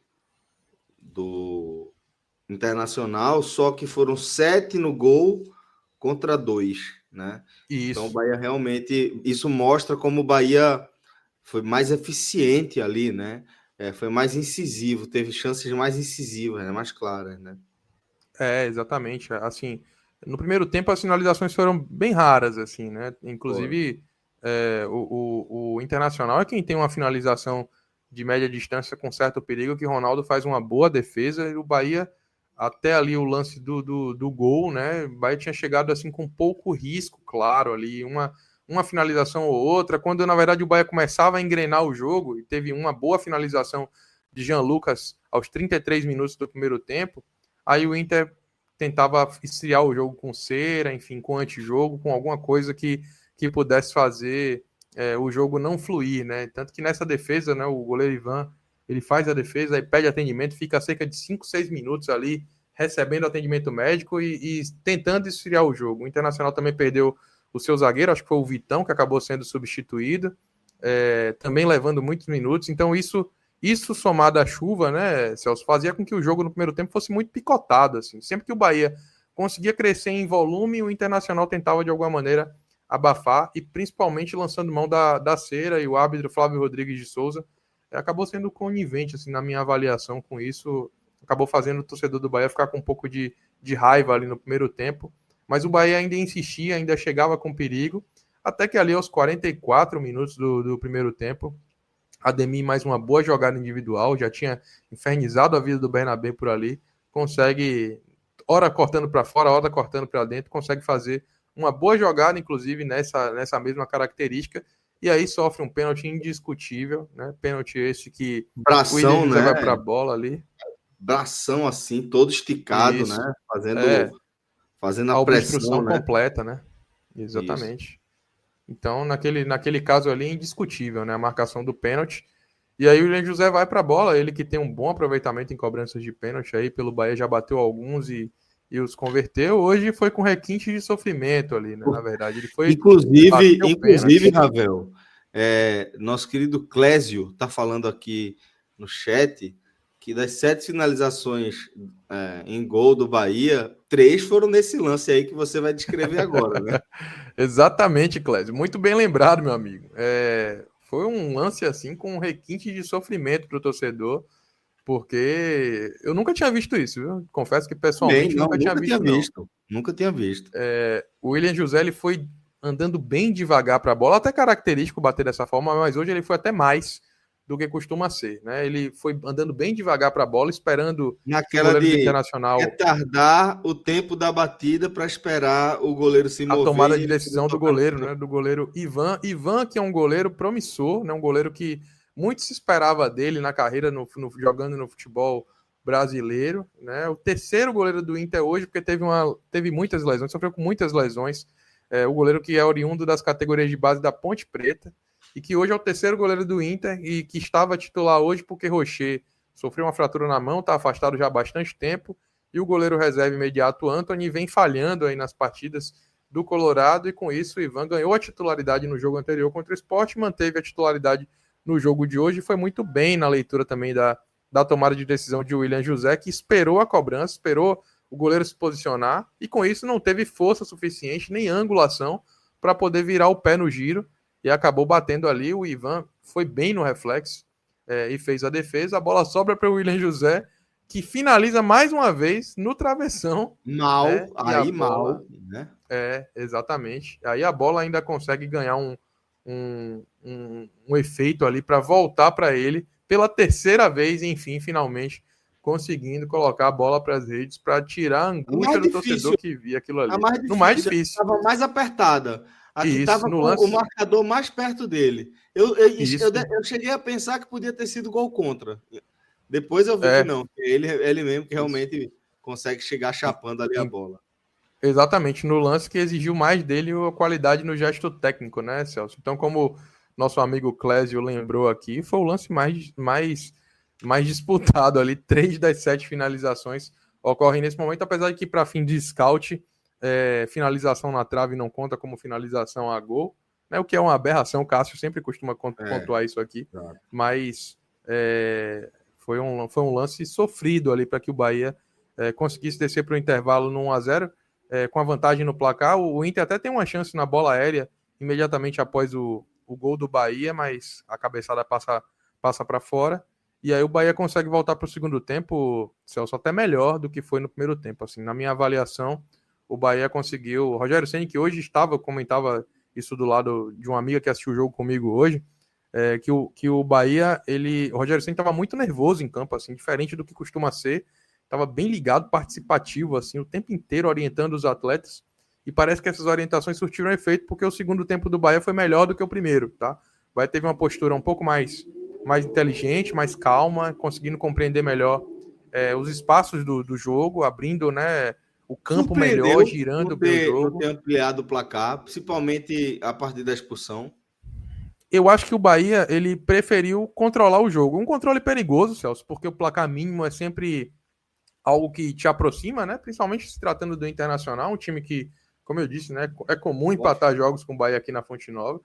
Internacional, só que foram 7 no gol contra 2, né? Então o Isso. Bahia realmente, isso mostra como o Bahia foi mais eficiente ali, né? Foi mais incisivo, teve chances mais incisivas, né? Mais claras, né? Exatamente. Assim, no primeiro tempo as finalizações foram bem raras, assim, né? Foram. Inclusive, o Internacional é quem tem uma finalização de média distância com certo perigo, que Ronaldo faz uma boa defesa, e o Bahia, até ali o lance do gol, né? O Bahia tinha chegado assim com pouco risco, claro, ali, uma finalização ou outra, quando na verdade o Bahia começava a engrenar o jogo, e teve uma boa finalização de Jean Lucas aos 33 minutos do primeiro tempo. Aí o Inter tentava esfriar o jogo com cera, enfim, com antijogo, com alguma coisa que pudesse fazer o jogo não fluir, né? Tanto que nessa defesa, né, o goleiro Ivan, ele faz a defesa, aí pede atendimento, fica cerca de 5, 6 minutos ali recebendo atendimento médico e tentando esfriar o jogo. O Internacional também perdeu o seu zagueiro, acho que foi o Vitão, que acabou sendo substituído, também levando muitos minutos. Então isso somado à chuva, né, Celso, fazia com que o jogo no primeiro tempo fosse muito picotado, assim. Sempre que o Bahia conseguia crescer em volume, o Internacional tentava de alguma maneira abafar, e principalmente lançando mão da cera, e o árbitro Flávio Rodrigues de Souza acabou sendo conivente, assim, na minha avaliação com isso, acabou fazendo o torcedor do Bahia ficar com um pouco de raiva ali no primeiro tempo, mas o Bahia ainda insistia, ainda chegava com perigo, até que ali aos 44 minutos do primeiro tempo, Ademir, mais uma boa jogada individual, já tinha infernizado a vida do Bernabé por ali, consegue, ora cortando para fora, ora cortando para dentro, consegue fazer uma boa jogada, inclusive nessa mesma característica, e aí sofre um pênalti indiscutível, né? Pênalti esse que o William Bração, José né? vai para a bola ali. Bração assim, todo esticado, Isso. né? É, Fazendo a a pressão, obstrução né? completa, né? Isso. Exatamente. Então, naquele caso ali, é indiscutível, né? A marcação do pênalti. E aí o William José vai para a bola, ele que tem um bom aproveitamento em cobranças de pênalti aí, pelo Bahia já bateu alguns e os converteu. Hoje foi com requinte de sofrimento ali, né? Na verdade, ele foi bater o Inclusive, pênalti. Ravel, nosso querido Clésio está falando aqui no chat que das 7 finalizações em gol do Bahia, 3 foram nesse lance aí que você vai descrever agora, né? Exatamente, Clésio. Muito bem lembrado, meu amigo. Foi um lance assim com um requinte de sofrimento para o torcedor, porque eu nunca tinha visto isso, viu? Confesso que Bem, pessoalmente não, nunca tinha nunca tinha visto, não. visto. Nunca tinha visto. O William José ele foi andando bem devagar para a bola, até característico bater dessa forma, mas hoje ele foi até mais do que costuma ser, né? Ele foi andando bem devagar para a bola, esperando que o Naquela goleiro do de Internacional, retardar o tempo da batida para esperar o goleiro se a mover tomada e de ele poder decisão do tocar no goleiro, canto. né? Do goleiro Ivan. Ivan, que é um goleiro promissor, né? Um goleiro que muito se esperava dele na carreira jogando no futebol brasileiro, né? O terceiro goleiro do Inter hoje, porque teve muitas lesões, sofreu com muitas lesões. O goleiro que é oriundo das categorias de base da Ponte Preta e que hoje é o terceiro goleiro do Inter e que estava titular hoje porque Rocher sofreu uma fratura na mão, está afastado já há bastante tempo, e o goleiro reserva imediato Antony vem falhando aí nas partidas do Colorado, e com isso o Ivan ganhou a titularidade no jogo anterior contra o Sport, manteve a titularidade no jogo de hoje e foi muito bem na leitura também da tomada de decisão de William José, que esperou a cobrança, esperou o goleiro se posicionar, e com isso não teve força suficiente, nem angulação, para poder virar o pé no giro, e acabou batendo ali. O Ivan foi bem no reflexo e fez a defesa. A bola sobra para o William José, que finaliza mais uma vez no travessão. Mal, Né? E a aí bola. mal, né? Exatamente. Aí a bola ainda consegue ganhar um efeito ali para voltar para ele pela terceira vez, enfim, finalmente conseguindo colocar a bola para as redes para tirar a A mais angústia do torcedor difícil, que via aquilo a ali. mais No mais difícil, difícil. estava mais apertada. Aqui Isso, estava no com o lance. marcador mais perto dele. Eu Isso. eu cheguei a pensar que podia ter sido gol contra. Depois eu vi que É. não. Ele mesmo que Isso. realmente consegue chegar chapando ali a bola. Exatamente, no lance que exigiu mais dele a qualidade no gesto técnico, né, Celso? Então, como nosso amigo Clésio lembrou aqui, foi o lance mais disputado ali. 3 das 7 finalizações ocorrem nesse momento, apesar de que, para fim de scout, finalização na trave não conta como finalização a gol, né? O que é uma aberração. O Cássio sempre costuma pontuar isso aqui, Claro. mas foi um lance sofrido ali para que o Bahia conseguisse descer para o intervalo no 1-0. Com a vantagem no placar. O Inter até tem uma chance na bola aérea imediatamente após o gol do Bahia, mas a cabeçada passa para fora. E aí o Bahia consegue voltar para o segundo tempo, Celso, até melhor do que foi no primeiro tempo. Assim, na minha avaliação, o Bahia conseguiu. O Rogério Ceni, que hoje comentava isso do lado de uma amiga que assistiu o jogo comigo hoje, que o Bahia, o Rogério Ceni estava muito nervoso em campo, assim, diferente do que costuma ser. Estava bem ligado, participativo, assim, o tempo inteiro orientando os atletas, e parece que essas orientações surtiram efeito, porque o segundo tempo do Bahia foi melhor do que o primeiro, tá? O Bahia teve uma postura um pouco mais inteligente, mais calma, conseguindo compreender melhor os espaços do jogo, abrindo, né, o campo melhor, Surpreendeu girando bem o não jogo. ter ampliado o placar, principalmente a partir da expulsão. Eu acho que o Bahia, ele preferiu controlar o jogo. Um controle perigoso, Celso, porque o placar mínimo é sempre algo que te aproxima, né? Principalmente se tratando do Internacional, um time que, como eu disse, né, é comum empatar jogos com o Bahia aqui na Fonte Nova.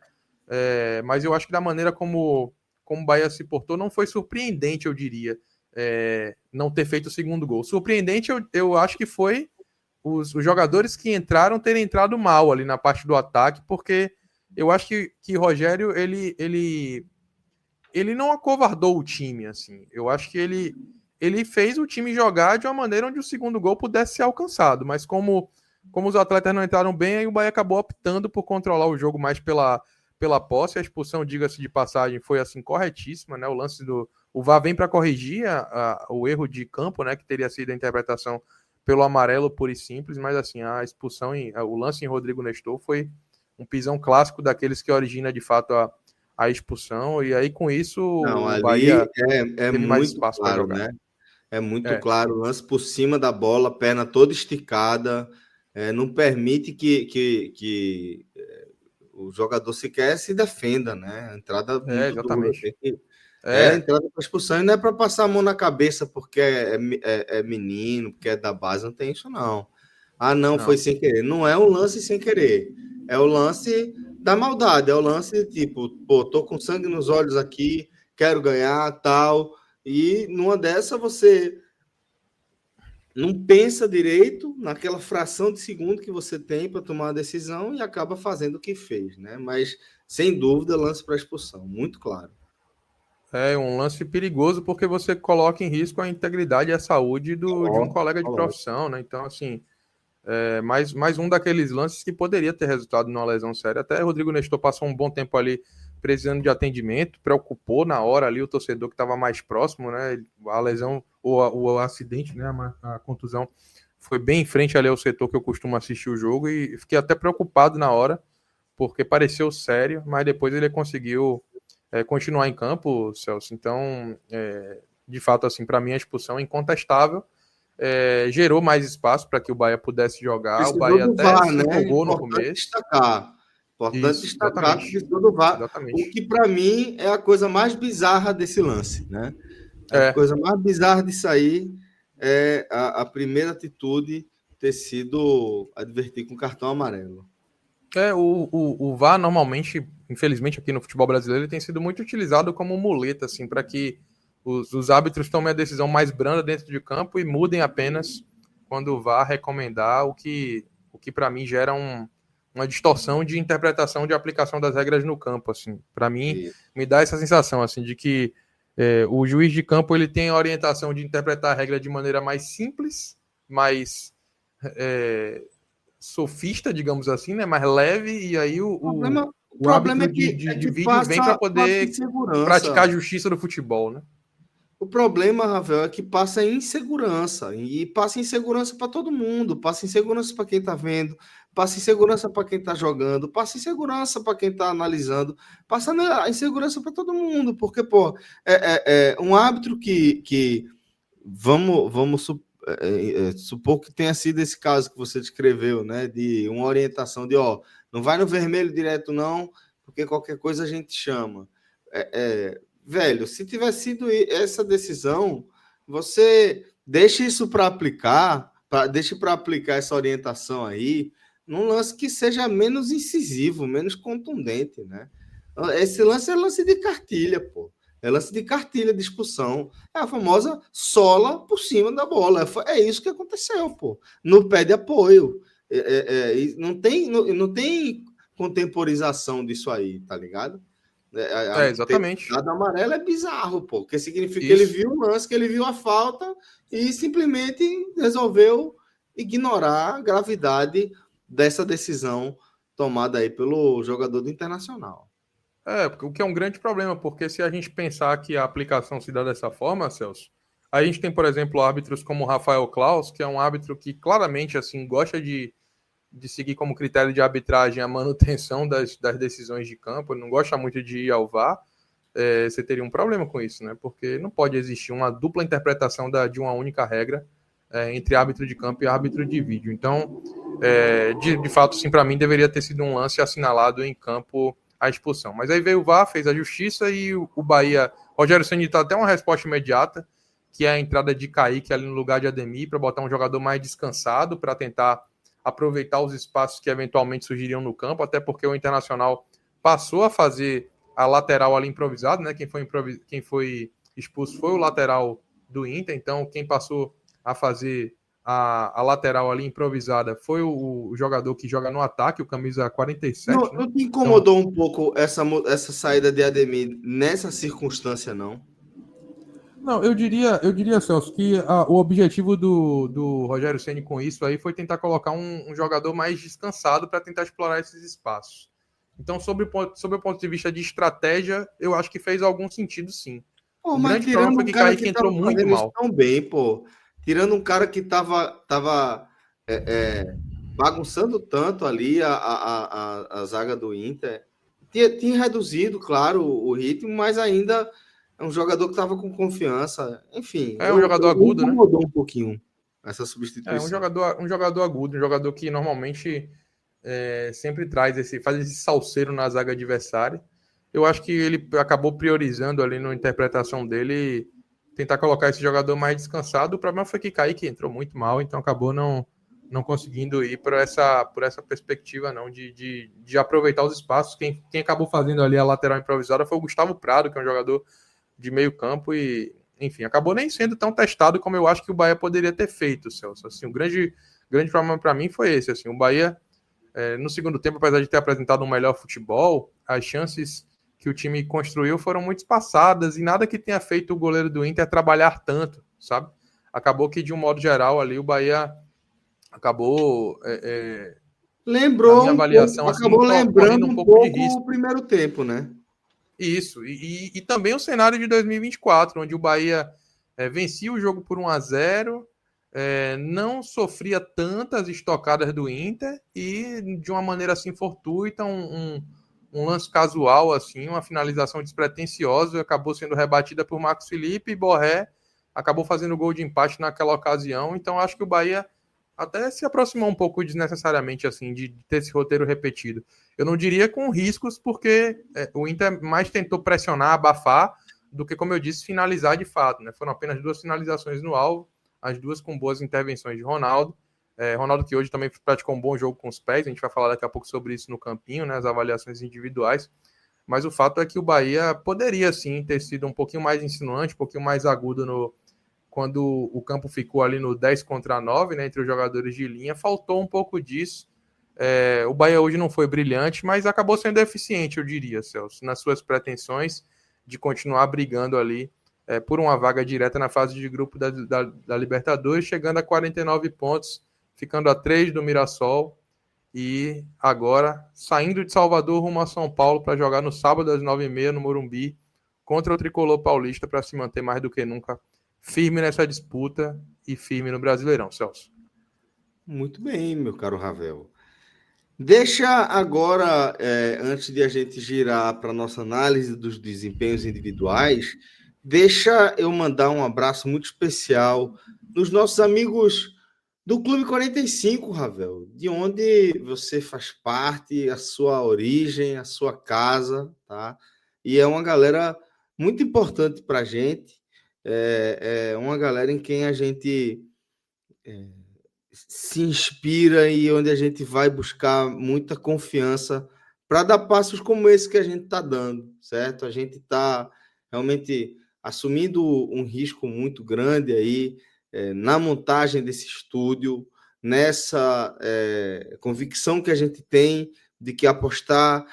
Mas eu acho que da maneira como o Bahia se portou, não foi surpreendente, eu diria, não ter feito o segundo gol. Surpreendente, eu acho que foi os jogadores que entraram terem entrado mal ali na parte do ataque, porque eu acho que Rogério, ele não acovardou o time, assim. Eu acho que ele fez o time jogar de uma maneira onde o segundo gol pudesse ser alcançado, mas como como os atletas não entraram bem, aí o Bahia acabou optando por controlar o jogo mais pela posse. A expulsão, diga-se de passagem, foi assim corretíssima, né? O lance do o VAR vem para corrigir o erro de campo, né? Que teria sido a interpretação pelo amarelo puro e simples, mas assim, a expulsão, o lance em Rodrigo Nestor foi um pisão clássico daqueles que origina de fato a expulsão, e aí com isso Não, o ali Bahia é teve mais muito espaço para claro, jogar. né? É muito É, claro, lance por cima da bola, perna toda esticada, não permite que o jogador sequer se defenda, né? Entrada muito dura. exatamente. É, Entrada para expulsão e não é para passar a mão na cabeça porque é menino, porque é da base, não tem isso não. Ah, não, foi não. sem querer. Não é um lance sem querer. É o lance da maldade, é o lance de tipo, pô, tô com sangue nos olhos aqui, quero ganhar, tal. E numa dessa você não pensa direito naquela fração de segundo que você tem para tomar a decisão e acaba fazendo o que fez, né? Mas sem dúvida, lance para expulsão, muito claro. É um lance perigoso porque você coloca em risco a integridade e a saúde de um colega de Coloca. profissão, né? Então, assim, mais um daqueles lances que poderia ter resultado numa lesão séria. Até Rodrigo Nestor passou um bom tempo ali precisando de atendimento, preocupou na hora ali o torcedor que estava mais próximo, né? A lesão, o acidente, né? A contusão foi bem em frente ali ao setor que eu costumo assistir o jogo e fiquei até preocupado na hora, porque pareceu sério, mas depois ele conseguiu continuar em campo, Celso. Então, de fato, assim, para mim a expulsão é incontestável. Gerou mais espaço para que o Bahia pudesse jogar. O Precisou Bahia do até VAR, se né? empolgou no Importante começo. destacar. Importante Isso, destacar que exatamente. precisou do VAR. O Exatamente. que, para mim, é a coisa mais bizarra desse lance, né? A É, coisa mais bizarra disso aí é a primeira atitude ter sido advertir com cartão amarelo. o VAR normalmente, infelizmente aqui no futebol brasileiro, ele tem sido muito utilizado como muleta, assim, para que os árbitros tomem a decisão mais branda dentro de campo e mudem apenas quando o VAR recomendar, o que para mim gera uma distorção de interpretação de aplicação das regras no campo, assim. Para mim, E, me dá essa sensação, assim, de que o juiz de campo ele tem a orientação de interpretar a regra de maneira mais simples, mais é, sofista, digamos assim, né? Mais leve, e aí o o problema árbitro é de que vídeo vem para passa poder insegurança. praticar a justiça do futebol, né? O problema, Rafael, é que passa insegurança. E passa insegurança para todo mundo. Passa insegurança para quem está vendo. Passa insegurança para quem está jogando. Passa insegurança para quem está analisando. Passa a insegurança para todo mundo. Porque, pô, é um árbitro que supor que tenha sido esse caso que você descreveu, né? De uma orientação de, ó, não vai no vermelho direto, não, porque qualquer coisa a gente chama. Velho, se tivesse sido essa decisão, você deixa isso para aplicar, deixa para aplicar essa orientação aí, num lance que seja menos incisivo, menos contundente, né? Esse lance é lance de cartilha, pô. É lance de cartilha de expulsão. É a famosa sola por cima da bola. É isso que aconteceu, pô. No pé de apoio. Não tem contemporização disso aí, tá ligado? Ter Exatamente. dado amarelo é bizarro, pô, porque significa que ele Isso. viu o lance, que ele viu a falta e simplesmente resolveu ignorar a gravidade dessa decisão tomada aí pelo jogador do Internacional. O que é um grande problema, porque se a gente pensar que a aplicação se dá dessa forma, Celso, a gente tem, por exemplo, árbitros como o Rafael Claus, que é um árbitro que claramente assim gosta de seguir como critério de arbitragem a manutenção das decisões de campo, ele não gosta muito de ir ao VAR. Você teria um problema com isso, né? Porque não pode existir uma dupla interpretação de uma única regra entre árbitro de campo e árbitro de vídeo. Então, de fato, sim, para mim deveria ter sido um lance assinalado em campo a expulsão. Mas aí veio o VAR, fez a justiça e o Bahia. Rogério Ceni tá até uma resposta imediata, que é a entrada de Kaique ali no lugar de Ademir, para botar um jogador mais descansado, para tentar aproveitar os espaços que eventualmente surgiriam no campo, até porque o Internacional passou a fazer a lateral ali improvisado, né? Quem foi expulso foi o lateral do Inter, então quem passou a fazer a lateral ali improvisada foi o jogador que joga no ataque, o camisa 47, né? Não te Então, incomodou um pouco essa saída de Ademir nessa circunstância, não? Não, eu diria, Celso, que o objetivo do Rogério Ceni com isso aí foi tentar colocar um jogador mais descansado para tentar explorar esses espaços. Então, sobre o ponto de vista de estratégia, eu acho que fez algum sentido, sim. Pô, O mas grande problema tirando foi um que cara Kaique que tava entrou muito fazendo isso mal. tão bem, pô. Tirando um cara que tava bagunçando tanto ali a zaga do Inter. Tinha reduzido, claro, o ritmo, mas ainda é um jogador que estava com confiança. Enfim, É um jogador eu agudo, né? incomodou um pouquinho essa É substituição. um jogador agudo, um jogador que normalmente sempre faz esse salseiro na zaga adversária. Eu acho que ele acabou priorizando ali na interpretação dele tentar colocar esse jogador mais descansado. O problema foi que Kaique entrou muito mal, então acabou não conseguindo ir por essa perspectiva não de aproveitar os espaços. Quem acabou fazendo ali a lateral improvisada foi o Gustavo Prado, que é um jogador de meio campo e, enfim, acabou nem sendo tão testado como eu acho que o Bahia poderia ter feito, Celso. Assim, o grande problema para mim foi esse. Assim, o Bahia, no segundo tempo, apesar de ter apresentado um melhor futebol, as chances que o time construiu foram muito espaçadas e nada que tenha feito o goleiro do Inter trabalhar tanto, sabe? Acabou que, de um modo geral, ali o Bahia acabou, na Lembrou minha um pouco, avaliação, assim, acabou correndo lembrando um um pouco de pouco o risco. primeiro tempo, né? Isso, e também o cenário de 2024, onde o Bahia vencia o jogo por 1-0, não sofria tantas estocadas do Inter e de uma maneira assim fortuita, um lance casual, assim, uma finalização despretensiosa, acabou sendo rebatida por Marcos Felipe e Borré acabou fazendo gol de empate naquela ocasião. Então acho que o Bahia até se aproximou um pouco desnecessariamente assim de ter esse roteiro repetido. Eu não diria com riscos, porque o Inter mais tentou pressionar, abafar, do que, como eu disse, finalizar de fato. Né? Foram apenas 2 finalizações no alvo, as 2 com boas intervenções de Ronaldo. Ronaldo, que hoje também praticou um bom jogo com os pés, a gente vai falar daqui a pouco sobre isso no campinho, né? As avaliações individuais. Mas o fato é que o Bahia poderia, sim, ter sido um pouquinho mais insinuante, um pouquinho mais agudo quando o campo ficou ali no 10 contra 9, né, entre os jogadores de linha. Faltou um pouco disso. O Bahia hoje não foi brilhante, mas acabou sendo eficiente, eu diria, Celso, nas suas pretensões de continuar brigando ali por uma vaga direta na fase de grupo da Libertadores, chegando a 49 pontos, ficando a 3 do Mirassol e agora saindo de Salvador rumo a São Paulo para jogar no sábado às 9h30 no Morumbi contra o Tricolor Paulista para se manter mais do que nunca firme nessa disputa e firme no Brasileirão, Celso. Muito bem, meu caro Ravel. Deixa agora, antes de a gente girar para a nossa análise dos desempenhos individuais, deixa eu mandar um abraço muito especial nos nossos amigos do Clube 45, Ravel, de onde você faz parte, a sua origem, a sua casa, tá? E é uma galera muito importante para a gente, é uma galera em quem a gente se inspira e onde a gente vai buscar muita confiança para dar passos como esse que a gente está dando, certo? A gente está realmente assumindo um risco muito grande aí na montagem desse estúdio, nessa convicção que a gente tem de que apostar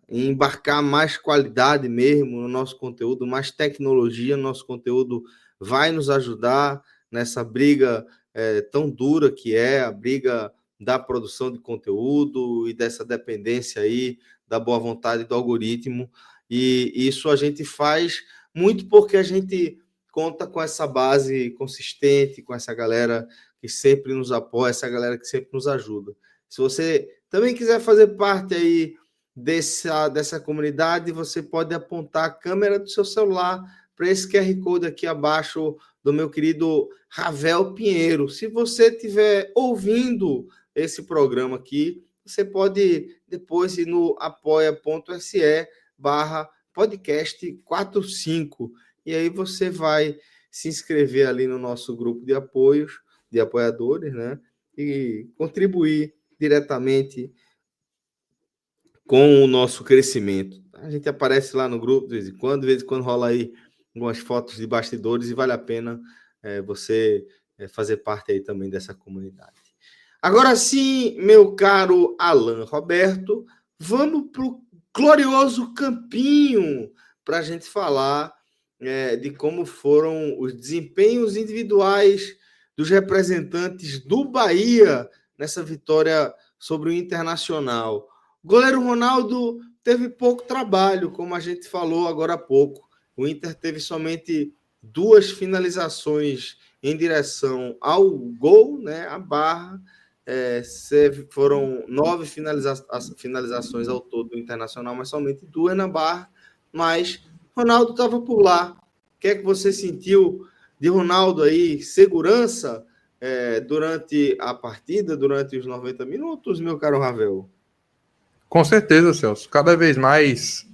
em embarcar mais qualidade mesmo no nosso conteúdo, mais tecnologia no nosso conteúdo vai nos ajudar nessa briga tão dura que é a briga da produção de conteúdo e dessa dependência aí da boa vontade do algoritmo. E isso a gente faz muito porque a gente conta com essa base consistente, com essa galera que sempre nos apoia, essa galera que sempre nos ajuda. Se você também quiser fazer parte aí dessa comunidade, você pode apontar a câmera do seu celular para esse QR Code aqui abaixo do meu querido Ravel Pinheiro. Se você estiver ouvindo esse programa aqui, você pode depois ir no apoia.se/podcast45 e aí você vai se inscrever ali no nosso grupo de apoios, de apoiadores, né? E contribuir diretamente com o nosso crescimento. A gente aparece lá no grupo de vez em quando rola aí algumas fotos de bastidores e vale a pena você fazer parte aí também dessa comunidade. Agora sim, meu caro Alan Roberto, vamos para o glorioso campinho para a gente falar de como foram os desempenhos individuais dos representantes do Bahia nessa vitória sobre o Internacional. O goleiro Ronaldo teve pouco trabalho, como a gente falou agora há pouco. O Inter teve somente 2 finalizações em direção ao gol, né, a barra. Foram 9 finalizações ao todo do Internacional, mas somente 2 na barra. Mas Ronaldo estava por lá. O que é que você sentiu de Ronaldo aí? Segurança durante a partida, durante os 90 minutos, meu caro Ravel? Com certeza, Celso. Cada vez mais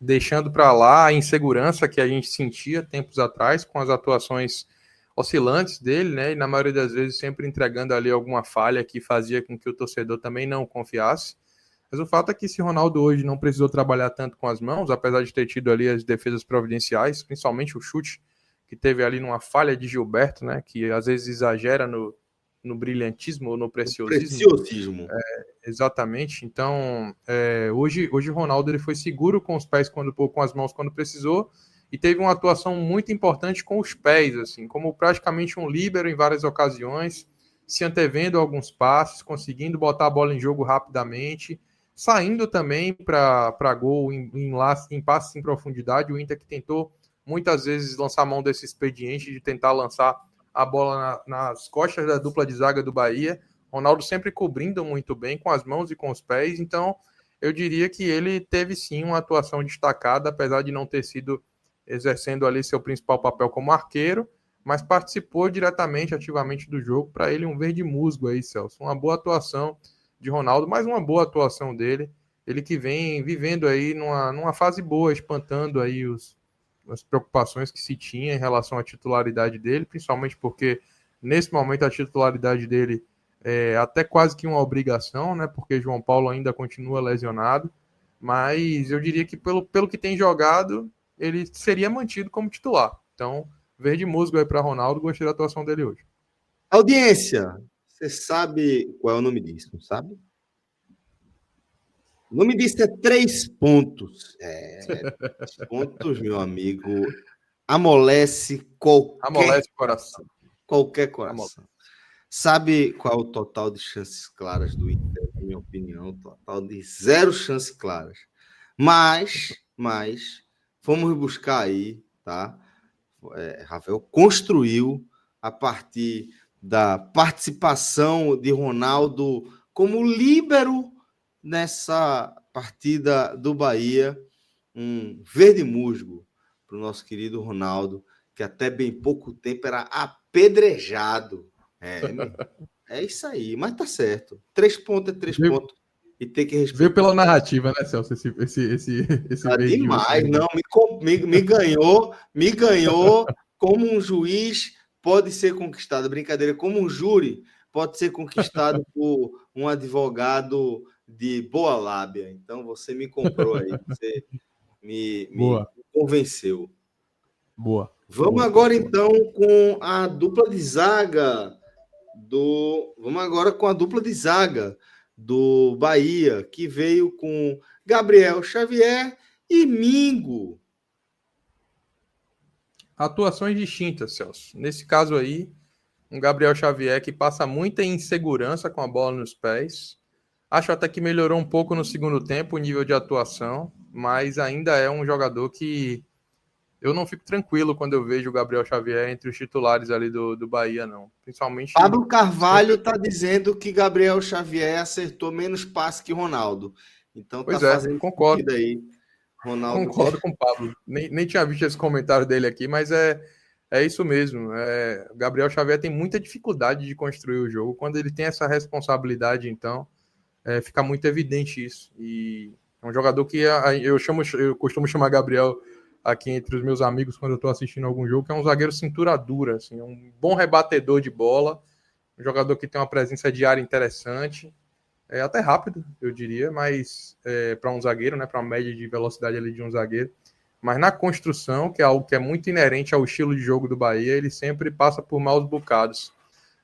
deixando para lá a insegurança que a gente sentia tempos atrás com as atuações oscilantes dele, né? E na maioria das vezes sempre entregando ali alguma falha que fazia com que o torcedor também não confiasse. Mas o fato é que esse Ronaldo hoje não precisou trabalhar tanto com as mãos, apesar de ter tido ali as defesas providenciais, principalmente o chute que teve ali numa falha de Gilberto, né? Que às vezes exagera no brilhantismo ou no preciosismo. Exatamente. Então, hoje o Ronaldo ele foi seguro com os pés com as mãos quando precisou e teve uma atuação muito importante com os pés, assim, como praticamente um líbero em várias ocasiões, se antevendo alguns passes, conseguindo botar a bola em jogo rapidamente, saindo também para gol em passes em profundidade. O Inter que tentou muitas vezes lançar a mão desse expediente de tentar lançar a bola nas costas da dupla de zaga do Bahia. Ronaldo sempre cobrindo muito bem com as mãos e com os pés, então eu diria que ele teve sim uma atuação destacada, apesar de não ter sido exercendo ali seu principal papel como arqueiro, mas participou diretamente, ativamente do jogo. Para ele um verde musgo aí, Celso. Uma boa atuação de Ronaldo, mais uma boa atuação dele, ele que vem vivendo aí numa fase boa, espantando aí as preocupações que se tinha em relação à titularidade dele, principalmente porque nesse momento a titularidade dele até quase que uma obrigação, né? Porque João Paulo ainda continua lesionado, mas eu diria que pelo que tem jogado, ele seria mantido como titular. Então, verde musgo aí para Ronaldo, gostei da atuação dele hoje. Audiência, você sabe qual é o nome disso, não sabe? O nome disso é 3 pontos. 3 pontos, meu amigo, amolece qualquer coração. Qualquer coração. Sabe qual é o total de chances claras do Inter, na minha opinião? Total de 0 chances claras. Mas fomos buscar aí, tá? Rafael construiu a partir da participação de Ronaldo como líbero nessa partida do Bahia, um verde musgo para o nosso querido Ronaldo, que até bem pouco tempo era apedrejado. É isso aí, mas tá certo. 3 pontos é 3 pontos. E tem que respeitar. Veio pela narrativa, né, Celso? Esse demais, não. Me ganhou como um juiz pode ser conquistado. Brincadeira, como um júri pode ser conquistado por um advogado de boa lábia. Então você me comprou aí. Você me convenceu. Boa. Vamos agora, então, com a dupla de zaga do Bahia, que veio com Gabriel Xavier e Mingo. Atuações distintas, Celso. Nesse caso aí, um Gabriel Xavier que passa muita insegurança com a bola nos pés. Acho até que melhorou um pouco no segundo tempo o nível de atuação, mas ainda é um jogador que eu não fico tranquilo quando eu vejo o Gabriel Xavier entre os titulares ali do Bahia, não. Principalmente... Pablo Carvalho está dizendo que Gabriel Xavier acertou menos passe que Ronaldo. Então tá fazendo concordo aí. Ronaldo... Concordo com o Pablo. Nem tinha visto esse comentário dele aqui, mas é isso mesmo. O Gabriel Xavier tem muita dificuldade de construir o jogo. Quando ele tem essa responsabilidade, então, fica muito evidente isso. E é um jogador que eu costumo chamar Gabriel aqui entre os meus amigos quando eu estou assistindo algum jogo, que é um zagueiro cintura dura, assim, um bom rebatedor de bola, um jogador que tem uma presença de área interessante, até rápido, eu diria, mas para um zagueiro, né, para uma média de velocidade ali de um zagueiro, mas na construção, que é algo que é muito inerente ao estilo de jogo do Bahia, ele sempre passa por maus bocados.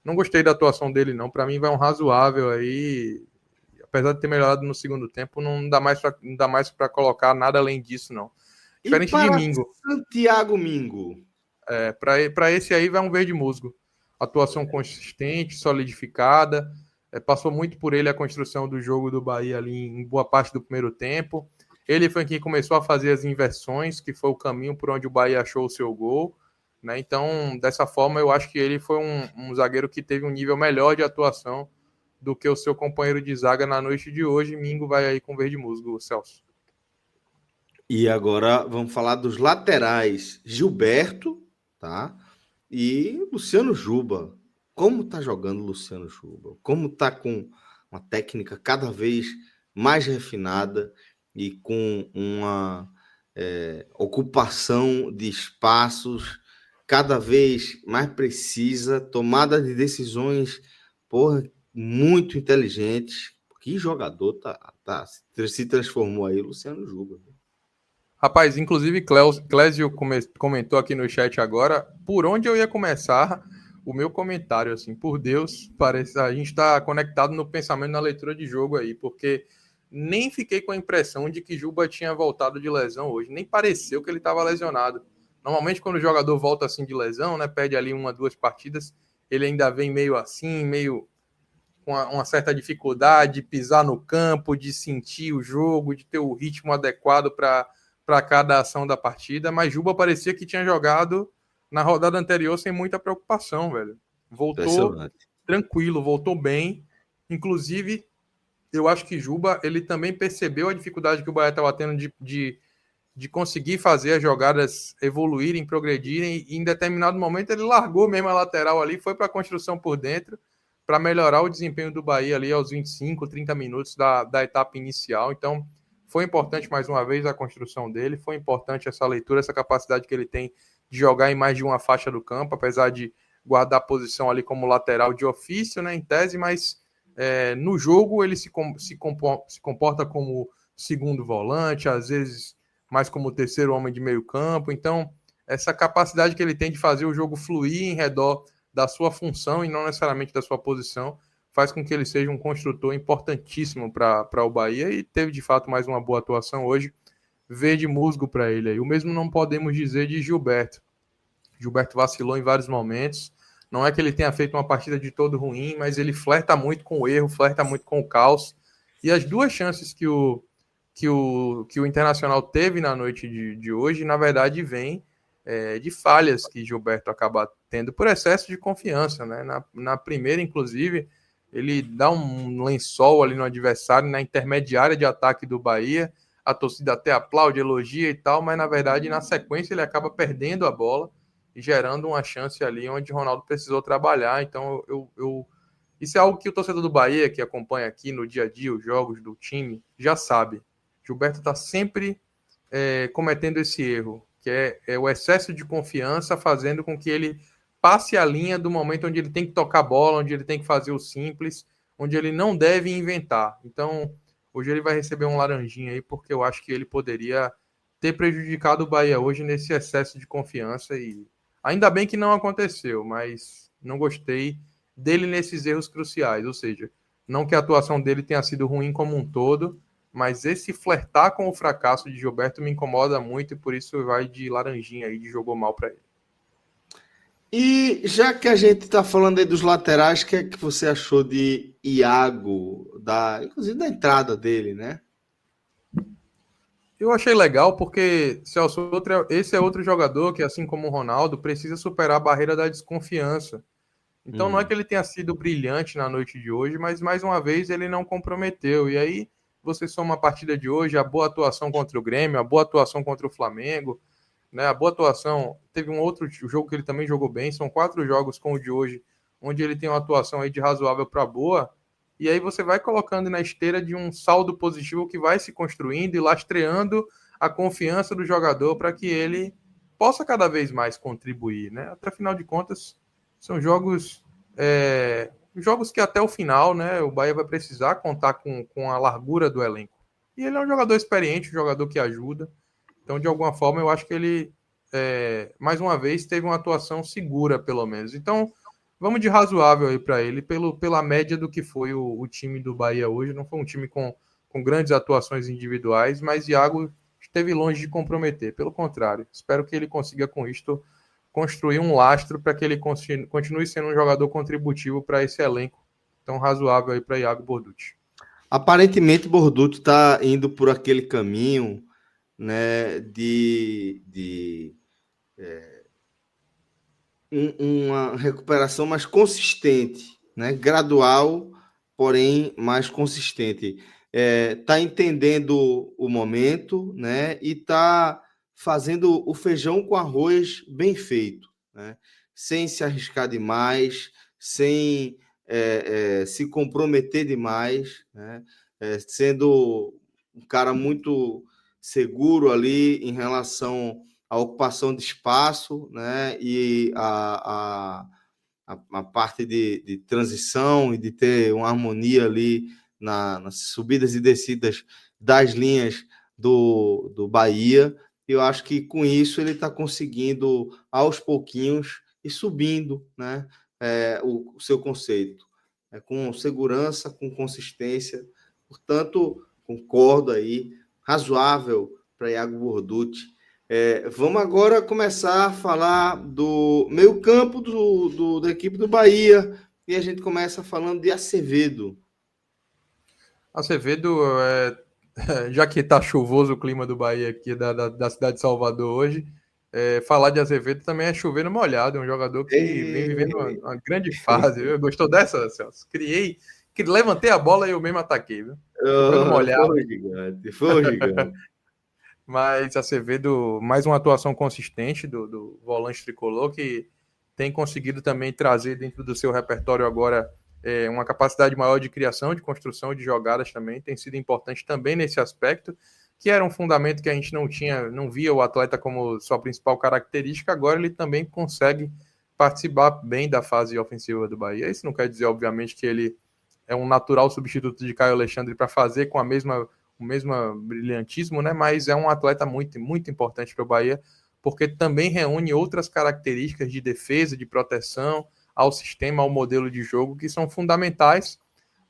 Não gostei da atuação dele, não. Para mim vai um razoável aí, apesar de ter melhorado no segundo tempo, não dá mais para colocar nada além disso, não. E Diferente de para Mingo. Santiago Mingo? Para esse aí vai um verde musgo. Atuação consistente, solidificada. Passou muito por ele a construção do jogo do Bahia ali em boa parte do primeiro tempo. Ele foi quem começou a fazer as inversões, que foi o caminho por onde o Bahia achou o seu gol. Né? Então, dessa forma, eu acho que ele foi um zagueiro que teve um nível melhor de atuação do que o seu companheiro de zaga na noite de hoje. Mingo vai aí com verde musgo, Celso. E agora vamos falar dos laterais. Gilberto, tá? E Luciano Juba. Como tá jogando o Luciano Juba? Como tá com uma técnica cada vez mais refinada e com uma ocupação de espaços cada vez mais precisa, tomada de decisões, porra, muito inteligentes. Que jogador se transformou aí, Luciano Juba. Rapaz, inclusive Clésio comentou aqui no chat agora por onde eu ia começar o meu comentário, assim, por Deus, parece a gente está conectado no pensamento, na leitura de jogo aí, porque nem fiquei com a impressão de que Juba tinha voltado de lesão hoje, nem pareceu que ele estava lesionado. Normalmente quando o jogador volta assim de lesão, né, perde ali 1, 2 partidas, ele ainda vem meio assim, meio com uma certa dificuldade de pisar no campo, de sentir o jogo, de ter o ritmo adequado para cada ação da partida, mas Juba parecia que tinha jogado na rodada anterior sem muita preocupação, velho. Voltou tranquilo, voltou bem. Inclusive, eu acho que Juba, ele também percebeu a dificuldade que o Bahia estava tendo de conseguir fazer as jogadas evoluírem, progredirem, e em determinado momento ele largou mesmo a lateral ali, foi para a construção por dentro, para melhorar o desempenho do Bahia ali aos 25, 30 minutos da etapa inicial. Então, foi importante mais uma vez a construção dele, foi importante essa leitura, essa capacidade que ele tem de jogar em mais de uma faixa do campo, apesar de guardar a posição ali como lateral de ofício, né, em tese, mas no jogo ele se comporta como segundo volante, às vezes mais como terceiro homem de meio campo. Então, essa capacidade que ele tem de fazer o jogo fluir em redor da sua função e não necessariamente da sua posição, faz com que ele seja um construtor importantíssimo para o Bahia, e teve de fato mais uma boa atuação hoje. Verde musgo para ele aí. O mesmo não podemos dizer de Gilberto. Gilberto vacilou em vários momentos. Não é que ele tenha feito uma partida de todo ruim, mas ele flerta muito com o erro, flerta muito com o caos. E as duas chances que o Internacional teve na noite de hoje, na verdade, vem de falhas que Gilberto acaba tendo por excesso de confiança, né? Na primeira, inclusive, ele dá um lençol ali no adversário, na intermediária de ataque do Bahia, a torcida até aplaude, elogia e tal, mas na verdade, na sequência, ele acaba perdendo a bola e gerando uma chance ali onde Ronaldo precisou trabalhar. Então, isso é algo que o torcedor do Bahia, que acompanha aqui no dia a dia os jogos do time, já sabe. Gilberto está sempre cometendo esse erro, que é o excesso de confiança fazendo com que ele passe a linha do momento onde ele tem que tocar a bola, onde ele tem que fazer o simples, onde ele não deve inventar. Então, hoje ele vai receber um laranjinha aí, porque eu acho que ele poderia ter prejudicado o Bahia hoje nesse excesso de confiança, e ainda bem que não aconteceu, mas não gostei dele nesses erros cruciais, ou seja, não que a atuação dele tenha sido ruim como um todo, mas esse flertar com o fracasso de Gilberto me incomoda muito, e por isso vai de laranjinha aí, de jogou mal para ele. E já que a gente está falando aí dos laterais, o que é que você achou de Iago, inclusive da entrada dele, né? Eu achei legal porque, Celso, esse é outro jogador que, assim como o Ronaldo, precisa superar a barreira da desconfiança. Então não é que ele tenha sido brilhante na noite de hoje, mas mais uma vez ele não comprometeu. E aí você soma a partida de hoje, a boa atuação contra o Grêmio, a boa atuação contra o Flamengo, né? A boa atuação, teve um outro jogo que ele também jogou bem, são 4 jogos com o de hoje, onde ele tem uma atuação aí de razoável para boa, e aí você vai colocando na esteira de um saldo positivo que vai se construindo e lastreando a confiança do jogador para que ele possa cada vez mais contribuir, né? Até afinal de contas, são jogos que até o final, né, o Bahia vai precisar contar com a largura do elenco. E ele é um jogador experiente, um jogador que ajuda. Então, de alguma forma, eu acho que ele, mais uma vez, teve uma atuação segura, pelo menos. Então, vamos de razoável aí para ele, pela média do que foi o time do Bahia hoje. Não foi um time com grandes atuações individuais, mas Iago esteve longe de comprometer. Pelo contrário, espero que ele consiga com isto construir um lastro para que ele continue sendo um jogador contributivo para esse elenco tão razoável aí para Iago Borducci. Aparentemente, Borducci está indo por aquele caminho, né, uma recuperação mais consistente, né, gradual, porém mais consistente. Tá entendendo o momento, né, e tá fazendo o feijão com arroz bem feito, né, sem se arriscar demais, sem se comprometer demais, né, sendo um cara muito seguro ali em relação à ocupação de espaço, né, e a parte de transição e de ter uma harmonia ali nas subidas e descidas das linhas do Bahia. Eu acho que com isso ele está conseguindo, aos pouquinhos, ir subindo, né, o seu conceito, com segurança, com consistência. Portanto, concordo aí, razoável para Iago Borducci. Vamos agora começar a falar do meio campo da equipe do Bahia, e a gente começa falando de Acevedo. Acevedo, já que está chuvoso o clima do Bahia aqui, da cidade de Salvador hoje, falar de Azevedo também é chover no molhado, é um jogador que vem vivendo uma grande fase, viu? Gostou dessa, Celso? Levantei a bola e eu mesmo ataquei, viu? Chovendo molhado. Foi um gigante. Mas Acevedo, mais uma atuação consistente do volante tricolor, que tem conseguido também trazer dentro do seu repertório agora uma capacidade maior de criação, de construção de jogadas também, tem sido importante também nesse aspecto, que era um fundamento que a gente não via o atleta como sua principal característica, agora ele também consegue participar bem da fase ofensiva do Bahia. Isso não quer dizer, obviamente, que ele é um natural substituto de Caio Alexandre para fazer com o mesmo brilhantismo, né? Mas é um atleta muito, muito importante para o Bahia, porque também reúne outras características de defesa, de proteção ao sistema, ao modelo de jogo, que são fundamentais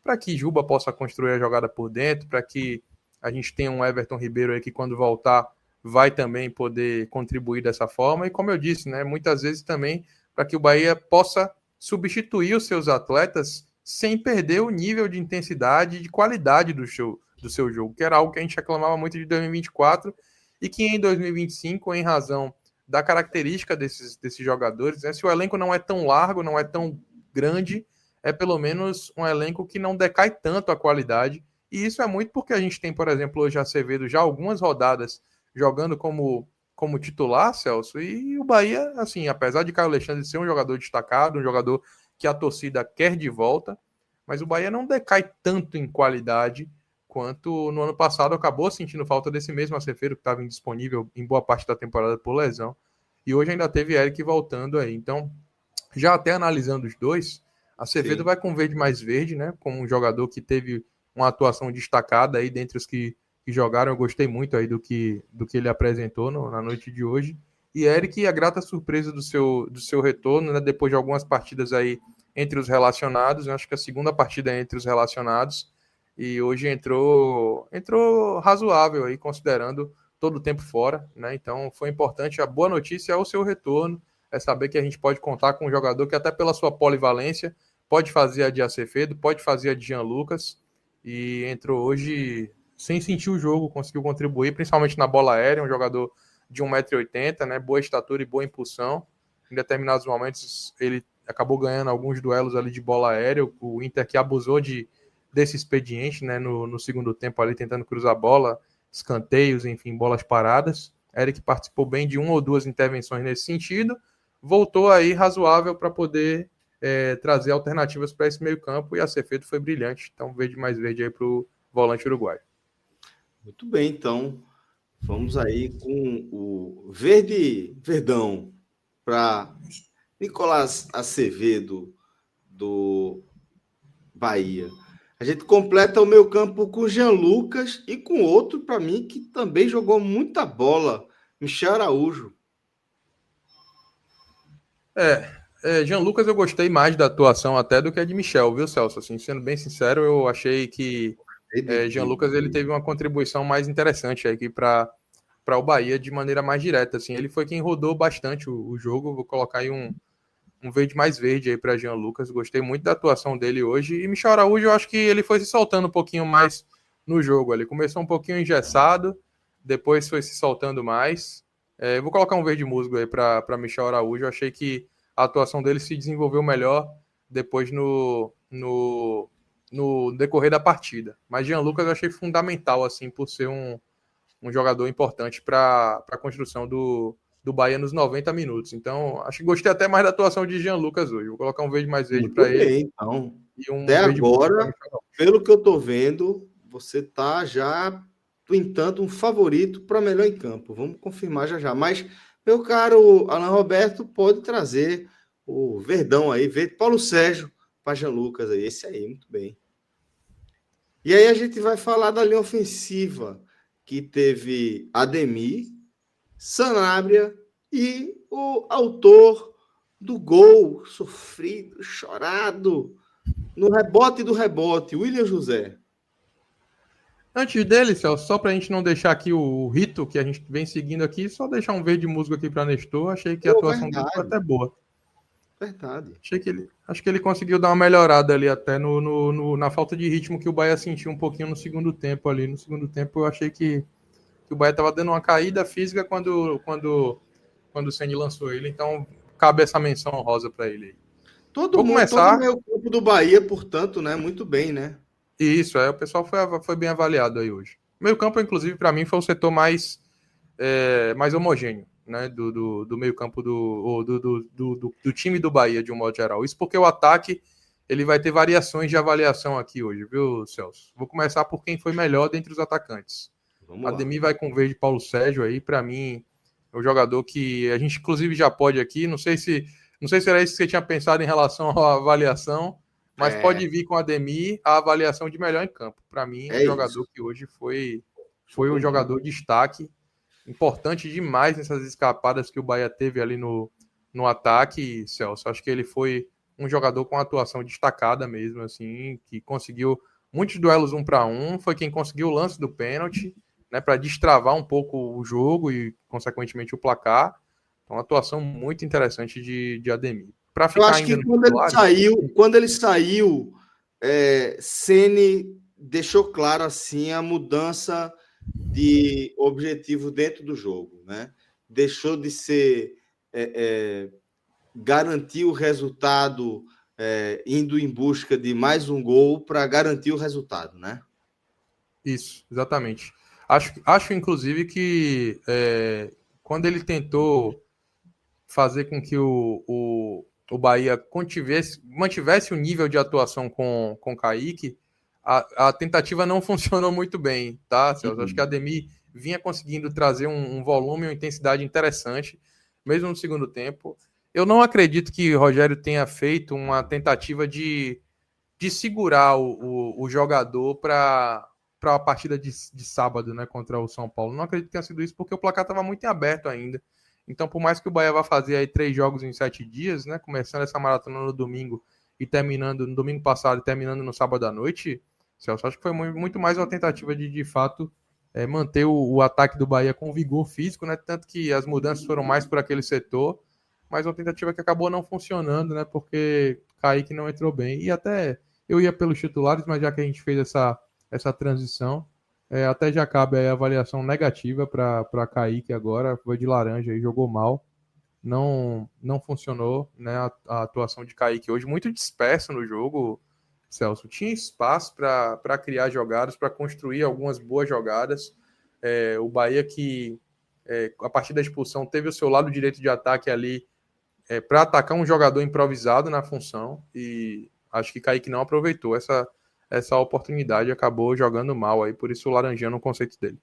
para que Juba possa construir a jogada por dentro, para que a gente tenha um Everton Ribeiro aí que quando voltar vai também poder contribuir dessa forma, e como eu disse, né, muitas vezes também para que o Bahia possa substituir os seus atletas sem perder o nível de intensidade e de qualidade do seu jogo, que era algo que a gente reclamava muito de 2024 e que em 2025, em razão da característica desses jogadores, né, se o elenco não é tão largo, não é tão grande, é pelo menos um elenco que não decai tanto a qualidade, e isso é muito porque a gente tem, por exemplo, hoje Acevedo já algumas rodadas jogando como titular, Celso, e o Bahia, assim, apesar de Caio Alexandre ser um jogador destacado, um jogador que a torcida quer de volta, mas o Bahia não decai tanto em qualidade quanto no ano passado acabou sentindo falta desse mesmo Acevedo, que estava indisponível em boa parte da temporada por lesão, e hoje ainda teve Eric voltando aí. Então, já até analisando os dois, Acevedo vai com verde mais verde, né, como um jogador que teve uma atuação destacada aí dentre os que jogaram. Eu gostei muito aí do que ele apresentou na noite de hoje. E Eric, a grata surpresa do seu retorno, né, depois de algumas partidas aí entre os relacionados, eu acho que a segunda partida entre os relacionados, e hoje entrou razoável aí, considerando todo o tempo fora, né? Então foi importante. A boa notícia é o seu retorno, é saber que a gente pode contar com um jogador que até pela sua polivalência pode fazer a de Acevedo, pode fazer a de Jean Lucas, e entrou hoje sem sentir o jogo, conseguiu contribuir, principalmente na bola aérea, um jogador de 1,80 m, né? Boa estatura e boa impulsão. Em determinados momentos ele acabou ganhando alguns duelos ali de bola aérea, o Inter que abusou desse expediente, né, no segundo tempo ali, tentando cruzar a bola, escanteios, enfim, bolas paradas. Eric participou bem de uma ou duas intervenções nesse sentido, voltou aí razoável para poder trazer alternativas para esse meio campo, e Acevedo foi brilhante. Então, verde mais verde aí para o volante uruguaio. Muito bem, então, vamos aí com o verdão para Nicolás Acevedo, do Bahia. A gente completa o meio campo com Jean Lucas e com outro, para mim, que também jogou muita bola, Michel Araújo. Jean Lucas eu gostei mais da atuação até do que a de Michel, viu, Celso? Assim, sendo bem sincero, eu achei que Jean Lucas ele teve uma contribuição mais interessante aqui para para o Bahia de maneira mais direta. Assim, ele foi quem rodou bastante o jogo. Vou colocar aí um verde mais verde aí para Jean Lucas. Gostei muito da atuação dele hoje. E Michel Araújo, eu acho que ele foi se soltando um pouquinho mais no jogo. Ele começou um pouquinho engessado, depois foi se soltando mais. Vou colocar um verde musgo aí para Michel Araújo. Eu achei que a atuação dele se desenvolveu melhor depois no decorrer da partida. Mas Jean Lucas eu achei fundamental, assim, por ser um jogador importante para a construção do Bahia nos 90 minutos. Então, acho que gostei até mais da atuação de Jean Lucas hoje. Vou colocar um verde mais verde para ele. Então, E um até verde agora, pelo que eu estou vendo, você está já pintando um favorito para melhor em campo. Vamos confirmar já já. Mas, meu caro Alan Roberto, pode trazer o verdão aí, verde Paulo Sérgio para Jean Lucas aí. Esse aí, muito bem. E aí a gente vai falar da linha ofensiva, que teve Ademir, Sanabria e o autor do gol sofrido, chorado, no rebote do rebote, William José. Antes dele, Celso, só para a gente não deixar aqui o rito que a gente vem seguindo aqui, só deixar um verde musgo aqui para Nestor. Achei que a atuação dele foi até boa. Verdade. Acho que ele conseguiu dar uma melhorada ali até na falta de ritmo que o Bahia sentiu um pouquinho no segundo tempo ali. No segundo tempo eu achei que o Bahia estava dando uma caída física quando o Ceni lançou ele. Então cabe essa menção honrosa para ele. Todo o meio campo do Bahia, portanto, né? Muito bem, né? Isso, o pessoal foi bem avaliado aí hoje. O meio campo, inclusive, para mim, foi o setor mais homogêneo, né, do meio campo do time do Bahia, de um modo geral. Isso porque o ataque ele vai ter variações de avaliação aqui hoje, viu, Celso? Vou começar por quem foi melhor dentre os atacantes. Ademir vai com o verde Paulo Sérgio aí, para mim, é um jogador que a gente, inclusive, já pode aqui, não sei se era isso que você tinha pensado em relação à avaliação, mas pode vir com o Ademir a avaliação de melhor em campo. Para mim, um jogador que hoje foi um jogador de destaque, importante demais nessas escapadas que o Bahia teve ali no ataque, Celso. Acho que ele foi um jogador com atuação destacada mesmo, assim, que conseguiu muitos duelos 1-1, foi quem conseguiu o lance do pênalti, né, para destravar um pouco o jogo e, consequentemente, o placar. Então, uma atuação muito interessante de Ademir. Para ficar eu acho ainda que quando ele saiu, Ceni deixou claro assim a mudança de objetivo dentro do jogo, né? Deixou de ser garantir o resultado indo em busca de mais um gol para garantir o resultado, né? Isso, exatamente. Acho inclusive que quando ele tentou fazer com que o Bahia mantivesse o nível de atuação com o Kaique, a tentativa não funcionou muito bem, tá, Celso? Acho que a Ademir vinha conseguindo trazer um volume e uma intensidade interessante, mesmo no segundo tempo. Eu não acredito que o Rogério tenha feito uma tentativa de segurar o jogador para a partida de sábado, né, contra o São Paulo. Não acredito que tenha sido isso, porque o placar estava muito em aberto ainda. Então, por mais que o Bahia vá fazer aí 3 jogos em 7 dias, né, começando essa maratona no domingo e terminando no domingo passado e terminando no sábado à noite, Celso, acho que foi muito mais uma tentativa de fato, manter o ataque do Bahia com vigor físico, né, tanto que as mudanças foram mais por aquele setor, mas uma tentativa que acabou não funcionando, né, porque Kaique não entrou bem. E até eu ia pelos titulares, mas já que a gente fez essa transição, até já cabe a avaliação negativa para Kaique agora, foi de laranja e jogou mal. Não funcionou, né, a atuação de Kaique hoje, muito disperso no jogo, Celso. Tinha espaço para criar jogadas, para construir algumas boas jogadas. O Bahia que, a partir da expulsão, teve o seu lado direito de ataque ali para atacar um jogador improvisado na função, e acho que Kaique não aproveitou essa oportunidade, acabou jogando mal aí, por isso o laranjando o conceito dele.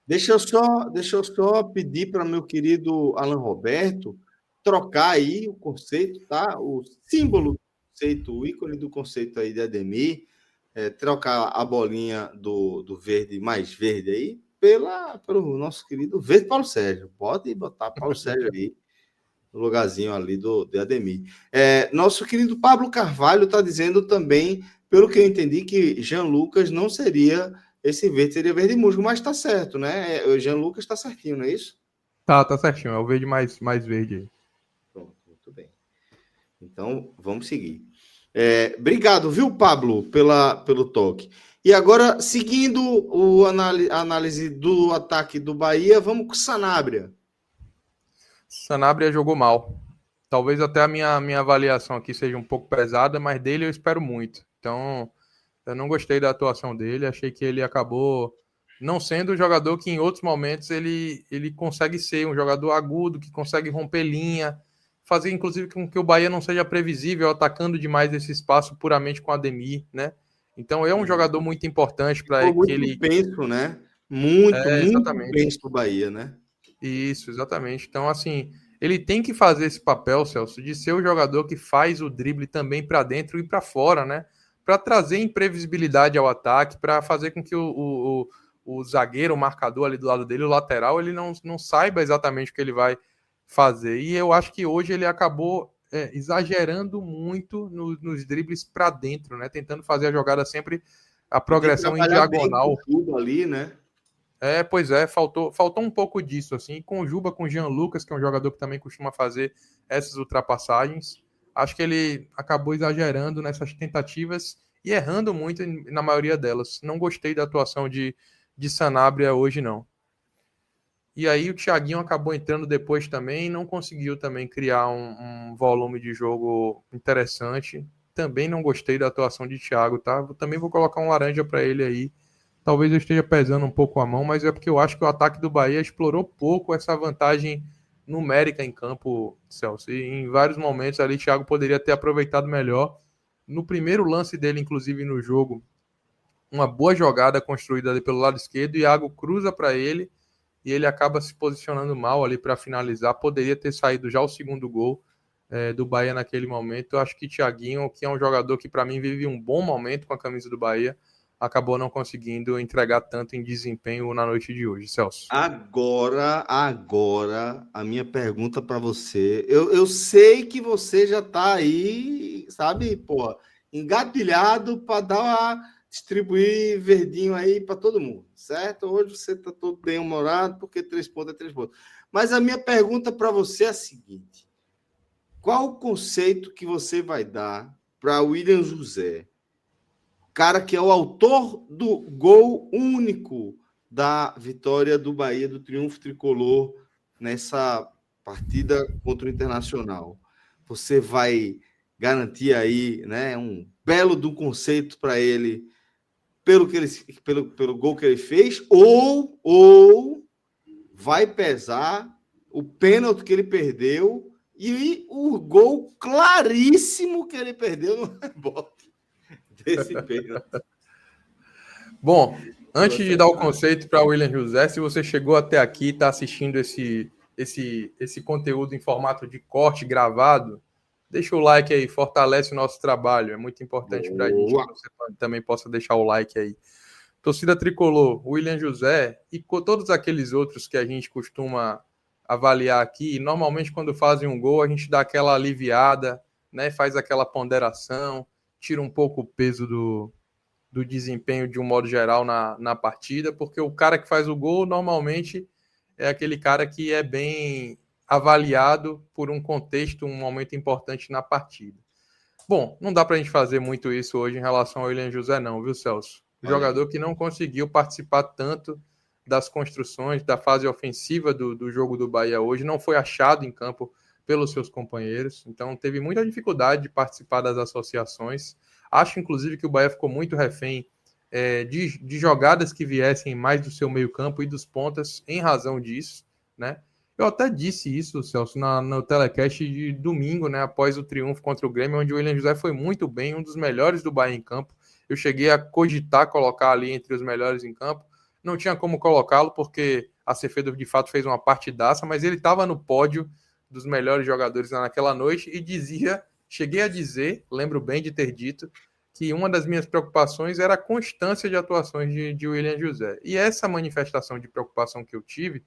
Deixa eu só pedir para meu querido Alan Roberto trocar aí o conceito, tá? O símbolo do conceito, o ícone do conceito aí de Ademir, trocar a bolinha do verde mais verde aí pelo nosso querido verde Paulo Sérgio. Pode botar Paulo Sérgio aí no lugarzinho ali de Ademir. Nosso querido Pablo Carvalho está dizendo também, pelo que eu entendi, que Jean Lucas não seria esse verde seria verde musgo, mas tá certo, né? O Jean Lucas tá certinho, não é isso? Tá certinho, é o verde mais verde aí. Pronto, muito bem. Então, vamos seguir. Obrigado, viu, Pablo, pelo toque. E agora, seguindo a análise do ataque do Bahia, vamos com o Sanabria. Sanabria jogou mal. Talvez até a minha avaliação aqui seja um pouco pesada, mas dele eu espero muito. Então, eu não gostei da atuação dele. Achei que ele acabou não sendo o jogador que em outros momentos ele consegue ser. Um jogador agudo, que consegue romper linha, fazer inclusive com que o Bahia não seja previsível, atacando demais esse espaço puramente com o Ademir, né? Então, é um jogador muito importante para Ficou que muito ele... penso, né? Muito Exatamente. penso o Bahia, né? Isso, exatamente. Então, assim, ele tem que fazer esse papel, Celso, de ser o jogador que faz o drible também para dentro e para fora, né? Para trazer imprevisibilidade ao ataque, para fazer com que o zagueiro, o marcador ali do lado dele, o lateral, ele não saiba exatamente o que ele vai fazer. E eu acho que hoje ele acabou exagerando muito nos dribles para dentro, né? Tentando fazer a jogada sempre, a Podia progressão em trabalhar bem com diagonal. tudo ali, né? Pois é, faltou um pouco disso, assim, com o Juba, com o Jean Lucas, que é um jogador que também costuma fazer essas ultrapassagens. Acho que ele acabou exagerando nessas tentativas e errando muito na maioria delas. Não gostei da atuação de Sanabria hoje, não. E aí o Thiaguinho acabou entrando depois também e não conseguiu também criar um volume de jogo interessante. Também não gostei da atuação de Thiago, tá? Também vou colocar um laranja para ele aí. Talvez eu esteja pesando um pouco a mão, mas é porque eu acho que o ataque do Bahia explorou pouco essa vantagem numérica em campo, Celso. E em vários momentos ali, Thiago poderia ter aproveitado melhor. No primeiro lance dele, inclusive no jogo, uma boa jogada construída ali pelo lado esquerdo, Iago cruza para ele e ele acaba se posicionando mal ali para finalizar. Poderia ter saído já o segundo gol do Bahia naquele momento. Eu acho que Thiaguinho, que é um jogador que para mim vive um bom momento com a camisa do Bahia, acabou não conseguindo entregar tanto em desempenho na noite de hoje, Celso. Agora, a minha pergunta para você. Eu sei que você já está aí, sabe, pô, engatilhado para distribuir verdinho aí para todo mundo, certo? Hoje você está todo bem humorado, porque 3 pontos é 3 pontos. Mas a minha pergunta para você é a seguinte: qual o conceito que você vai dar para William José, cara que é o autor do gol único da vitória do Bahia, do triunfo tricolor nessa partida contra o Internacional? Você vai garantir aí, né, um belo do conceito para ele pelo gol que ele fez, ou vai pesar o pênalti que ele perdeu e o gol claríssimo que ele perdeu no rebote desse pênalti? Bom, antes de dar o conceito para William José, se você chegou até aqui e está assistindo esse conteúdo em formato de corte gravado, deixa o like aí, fortalece o nosso trabalho. É muito importante para a gente que você também possa deixar o like aí. Torcida Tricolor, William José e todos aqueles outros que a gente costuma avaliar aqui, normalmente quando fazem um gol a gente dá aquela aliviada, né, faz aquela ponderação, tira um pouco o peso do desempenho de um modo geral na partida, porque o cara que faz o gol normalmente é aquele cara que é bem avaliado por um contexto, um momento importante na partida. Bom, não dá para a gente fazer muito isso hoje em relação ao William José não, viu, Celso? O jogador que não conseguiu participar tanto das construções, da fase ofensiva do jogo do Bahia hoje, não foi achado em campo pelos seus companheiros, então teve muita dificuldade de participar das associações. Acho, inclusive, que o Bahia ficou muito refém de jogadas que viessem mais do seu meio-campo e dos pontas em razão disso, né? Eu até disse isso, Celso, no telecast de domingo, né, após o triunfo contra o Grêmio, onde o William José foi muito bem, um dos melhores do Bahia em campo. Eu cheguei a cogitar colocar ali entre os melhores em campo. Não tinha como colocá-lo, porque a Cefedo de fato fez uma partidaça, mas ele estava no pódio dos melhores jogadores naquela noite e cheguei a dizer, lembro bem de ter dito, que uma das minhas preocupações era a constância de atuações de William José. E essa manifestação de preocupação que eu tive,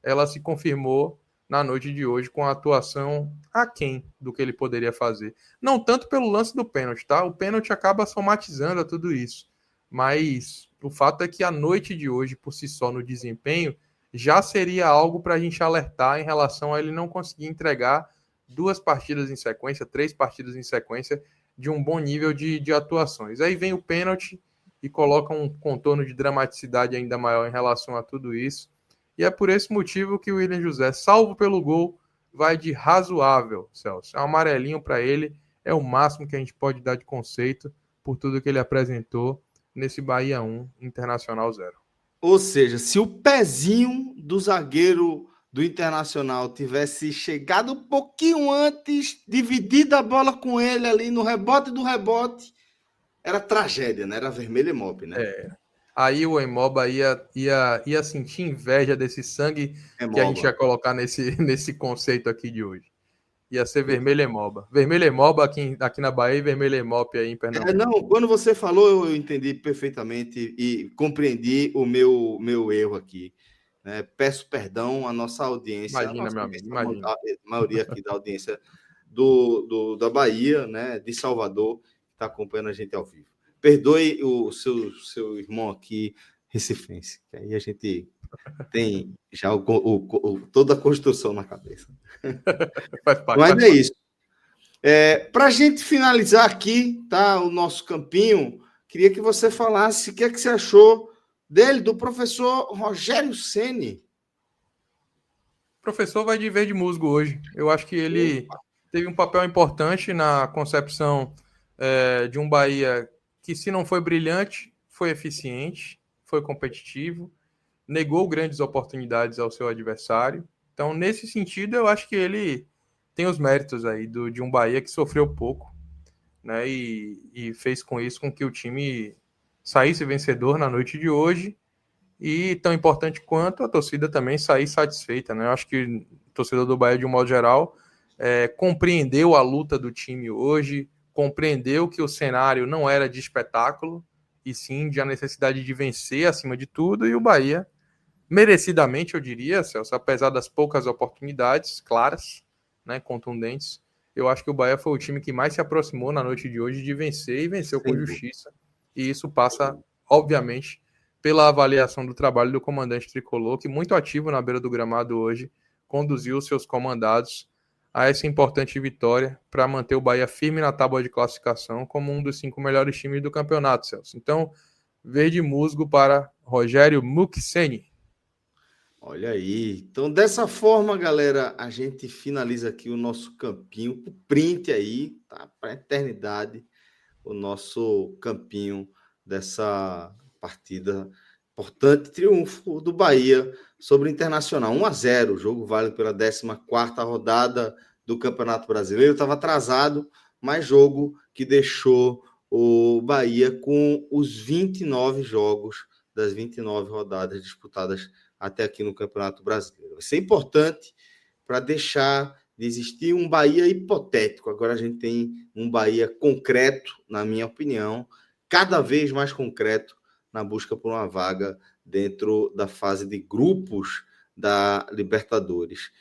ela se confirmou na noite de hoje com a atuação aquém do que ele poderia fazer. Não tanto pelo lance do pênalti, tá? O pênalti acaba somatizando a tudo isso. mas o fato é que a noite de hoje, por si só, no desempenho, já seria algo para a gente alertar em relação a ele não conseguir entregar 2 partidas em sequência, 3 partidas em sequência de um bom nível de atuações. Aí vem o pênalti e coloca um contorno de dramaticidade ainda maior em relação a tudo isso. E é por esse motivo que o William José, salvo pelo gol, vai de razoável, Celso. É um amarelinho para ele, é o máximo que a gente pode dar de conceito por tudo que ele apresentou nesse Bahia 1, Internacional 0. Ou seja, se o pezinho do zagueiro do Internacional tivesse chegado um pouquinho antes, dividido a bola com ele ali no rebote do rebote, era tragédia, né? Era vermelho e mob, né? Aí o Emoba ia sentir inveja desse sangue que a gente ia colocar nesse conceito aqui de hoje. Ia ser vermelho Emoba. Vermelho Emoba aqui na Bahia e vermelho Emop aí em Pernambuco. Não, quando você falou, eu entendi perfeitamente e compreendi o meu erro aqui. Né? Peço perdão à nossa audiência. Imagina, meu amigo, imagina. A maioria aqui da audiência da Bahia, né? De Salvador, que está acompanhando a gente ao vivo. Perdoe o seu irmão aqui, recifense, que aí a gente tem já toda a construção na cabeça. Mas é isso. Para a gente finalizar aqui, tá, o nosso campinho, queria que você falasse o que é que você achou dele, do professor Rogério Ceni. O professor vai de verde musgo hoje. Eu acho que ele teve um papel importante na concepção de um Bahia que, se não foi brilhante, foi eficiente, foi competitivo, negou grandes oportunidades ao seu adversário. Então, nesse sentido, eu acho que ele tem os méritos aí de um Bahia que sofreu pouco, né? E fez com isso com que o time saísse vencedor na noite de hoje. E tão importante quanto a torcida também sair satisfeita, né? Eu acho que o torcedor do Bahia, de um modo geral, compreendeu a luta do time hoje, compreendeu que o cenário não era de espetáculo, e sim de a necessidade de vencer acima de tudo, e o Bahia, merecidamente, eu diria, Celso, apesar das poucas oportunidades claras, né, contundentes, eu acho que o Bahia foi o time que mais se aproximou na noite de hoje de vencer, e venceu com justiça, e isso passa, obviamente, pela avaliação do trabalho do comandante tricolor, que, muito ativo na beira do gramado hoje, conduziu os seus comandados a essa importante vitória para manter o Bahia firme na tábua de classificação como um dos 5 melhores times do campeonato, Celso. Então, verde musgo para Rogério Ceni. Olha aí. Então, dessa forma, galera, a gente finaliza aqui o nosso campinho. O print aí, tá? Para a eternidade, o nosso campinho dessa partida. Importante triunfo do Bahia sobre o Internacional. 1-0, o jogo válido pela 14ª rodada do Campeonato Brasileiro. Estava atrasado, mas jogo que deixou o Bahia com os 29 jogos das 29 rodadas disputadas até aqui no Campeonato Brasileiro. Isso é importante para deixar de existir um Bahia hipotético. Agora a gente tem um Bahia concreto, na minha opinião, cada vez mais concreto, na busca por uma vaga dentro da fase de grupos da Libertadores.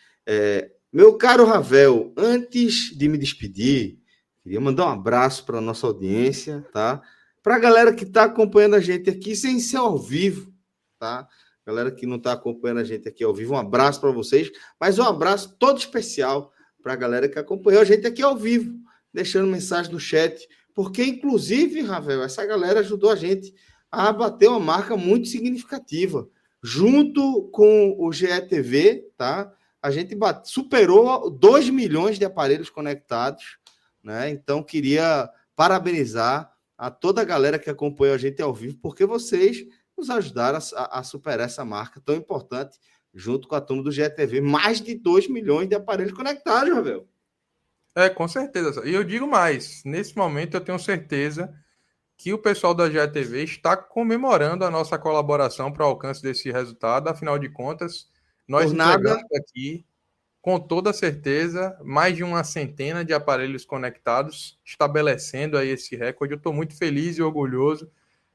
Meu caro Ravel, antes de me despedir, queria mandar um abraço para a nossa audiência, tá? Para a galera que está acompanhando a gente aqui sem ser ao vivo, tá? Galera que não está acompanhando a gente aqui ao vivo, um abraço para vocês, mas um abraço todo especial para a galera que acompanhou a gente aqui ao vivo, deixando mensagem no chat, porque, inclusive, Ravel, essa galera ajudou a gente a bater uma marca muito significativa. Junto com o GETV, tá? A gente superou 2 milhões de aparelhos conectados, né? Então, queria parabenizar a toda a galera que acompanhou a gente ao vivo, porque vocês nos ajudaram a superar essa marca tão importante, junto com a turma do GETV. Mais de 2 milhões de aparelhos conectados, Ravel. Com certeza. E eu digo mais, nesse momento eu tenho certeza que o pessoal da GETV está comemorando a nossa colaboração para o alcance desse resultado. Afinal de contas, nós entregamos aqui, com toda certeza, mais de 100 de aparelhos conectados, estabelecendo aí esse recorde. Eu estou muito feliz e orgulhoso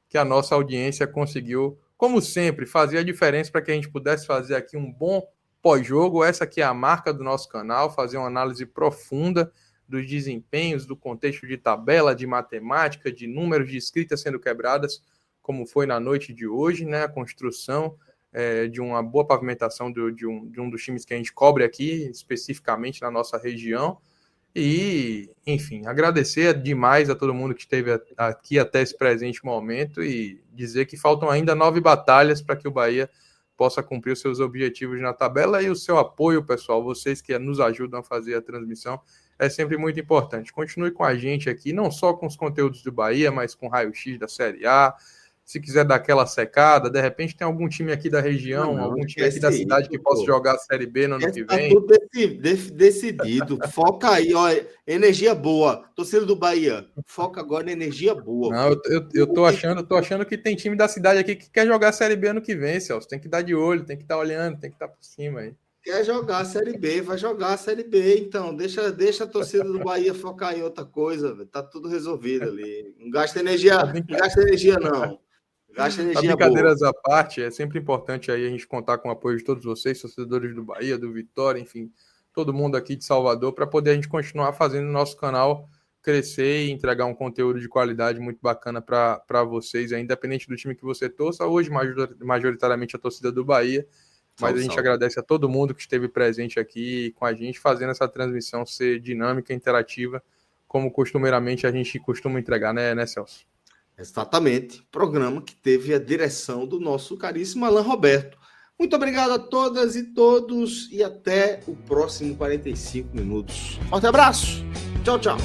que a nossa audiência conseguiu, como sempre, fazer a diferença para que a gente pudesse fazer aqui um bom pós-jogo. Essa aqui é a marca do nosso canal, fazer uma análise profunda dos desempenhos, do contexto de tabela, de matemática, de números de escritas sendo quebradas, como foi na noite de hoje, né? A construção de uma boa pavimentação de um dos times que a gente cobre aqui, especificamente na nossa região. E, enfim, agradecer demais a todo mundo que esteve aqui até esse presente momento e dizer que faltam ainda 9 batalhas para que o Bahia possa cumprir os seus objetivos na tabela, e o seu apoio, pessoal, vocês que nos ajudam a fazer a transmissão, é sempre muito importante. Continue com a gente aqui, não só com os conteúdos do Bahia, mas com raio-x da Série A. Se quiser dar aquela secada, de repente tem algum time aqui da região, algum time aqui da cidade que possa jogar a Série B no ano que vem. Tá tudo decidido. Foca aí, ó. Energia boa. Torcedor do Bahia, foca agora na energia boa. Não, eu tô achando que tem time da cidade aqui que quer jogar a Série B ano que vem, Celso. Tem que dar de olho, tem que estar olhando, tem que estar por cima aí. Quer jogar a Série B, vai jogar a Série B, então. Deixa a torcida do Bahia focar em outra coisa, véio. Tá tudo resolvido ali. Não gasta energia, não. Gasta energia. Brincadeiras à parte, é sempre importante aí a gente contar com o apoio de todos vocês, torcedores do Bahia, do Vitória, enfim, todo mundo aqui de Salvador, para poder a gente continuar fazendo o nosso canal crescer e entregar um conteúdo de qualidade muito bacana para vocês, independente do time que você torça, hoje majoritariamente a torcida do Bahia, mas a gente agradece a todo mundo que esteve presente aqui com a gente, fazendo essa transmissão ser dinâmica, interativa, como costumeiramente a gente costuma entregar, né, Celso? Exatamente. Programa que teve a direção do nosso caríssimo Alan Roberto. Muito obrigado a todas e todos e até o próximo 45 minutos. Forte abraço. Tchau, tchau.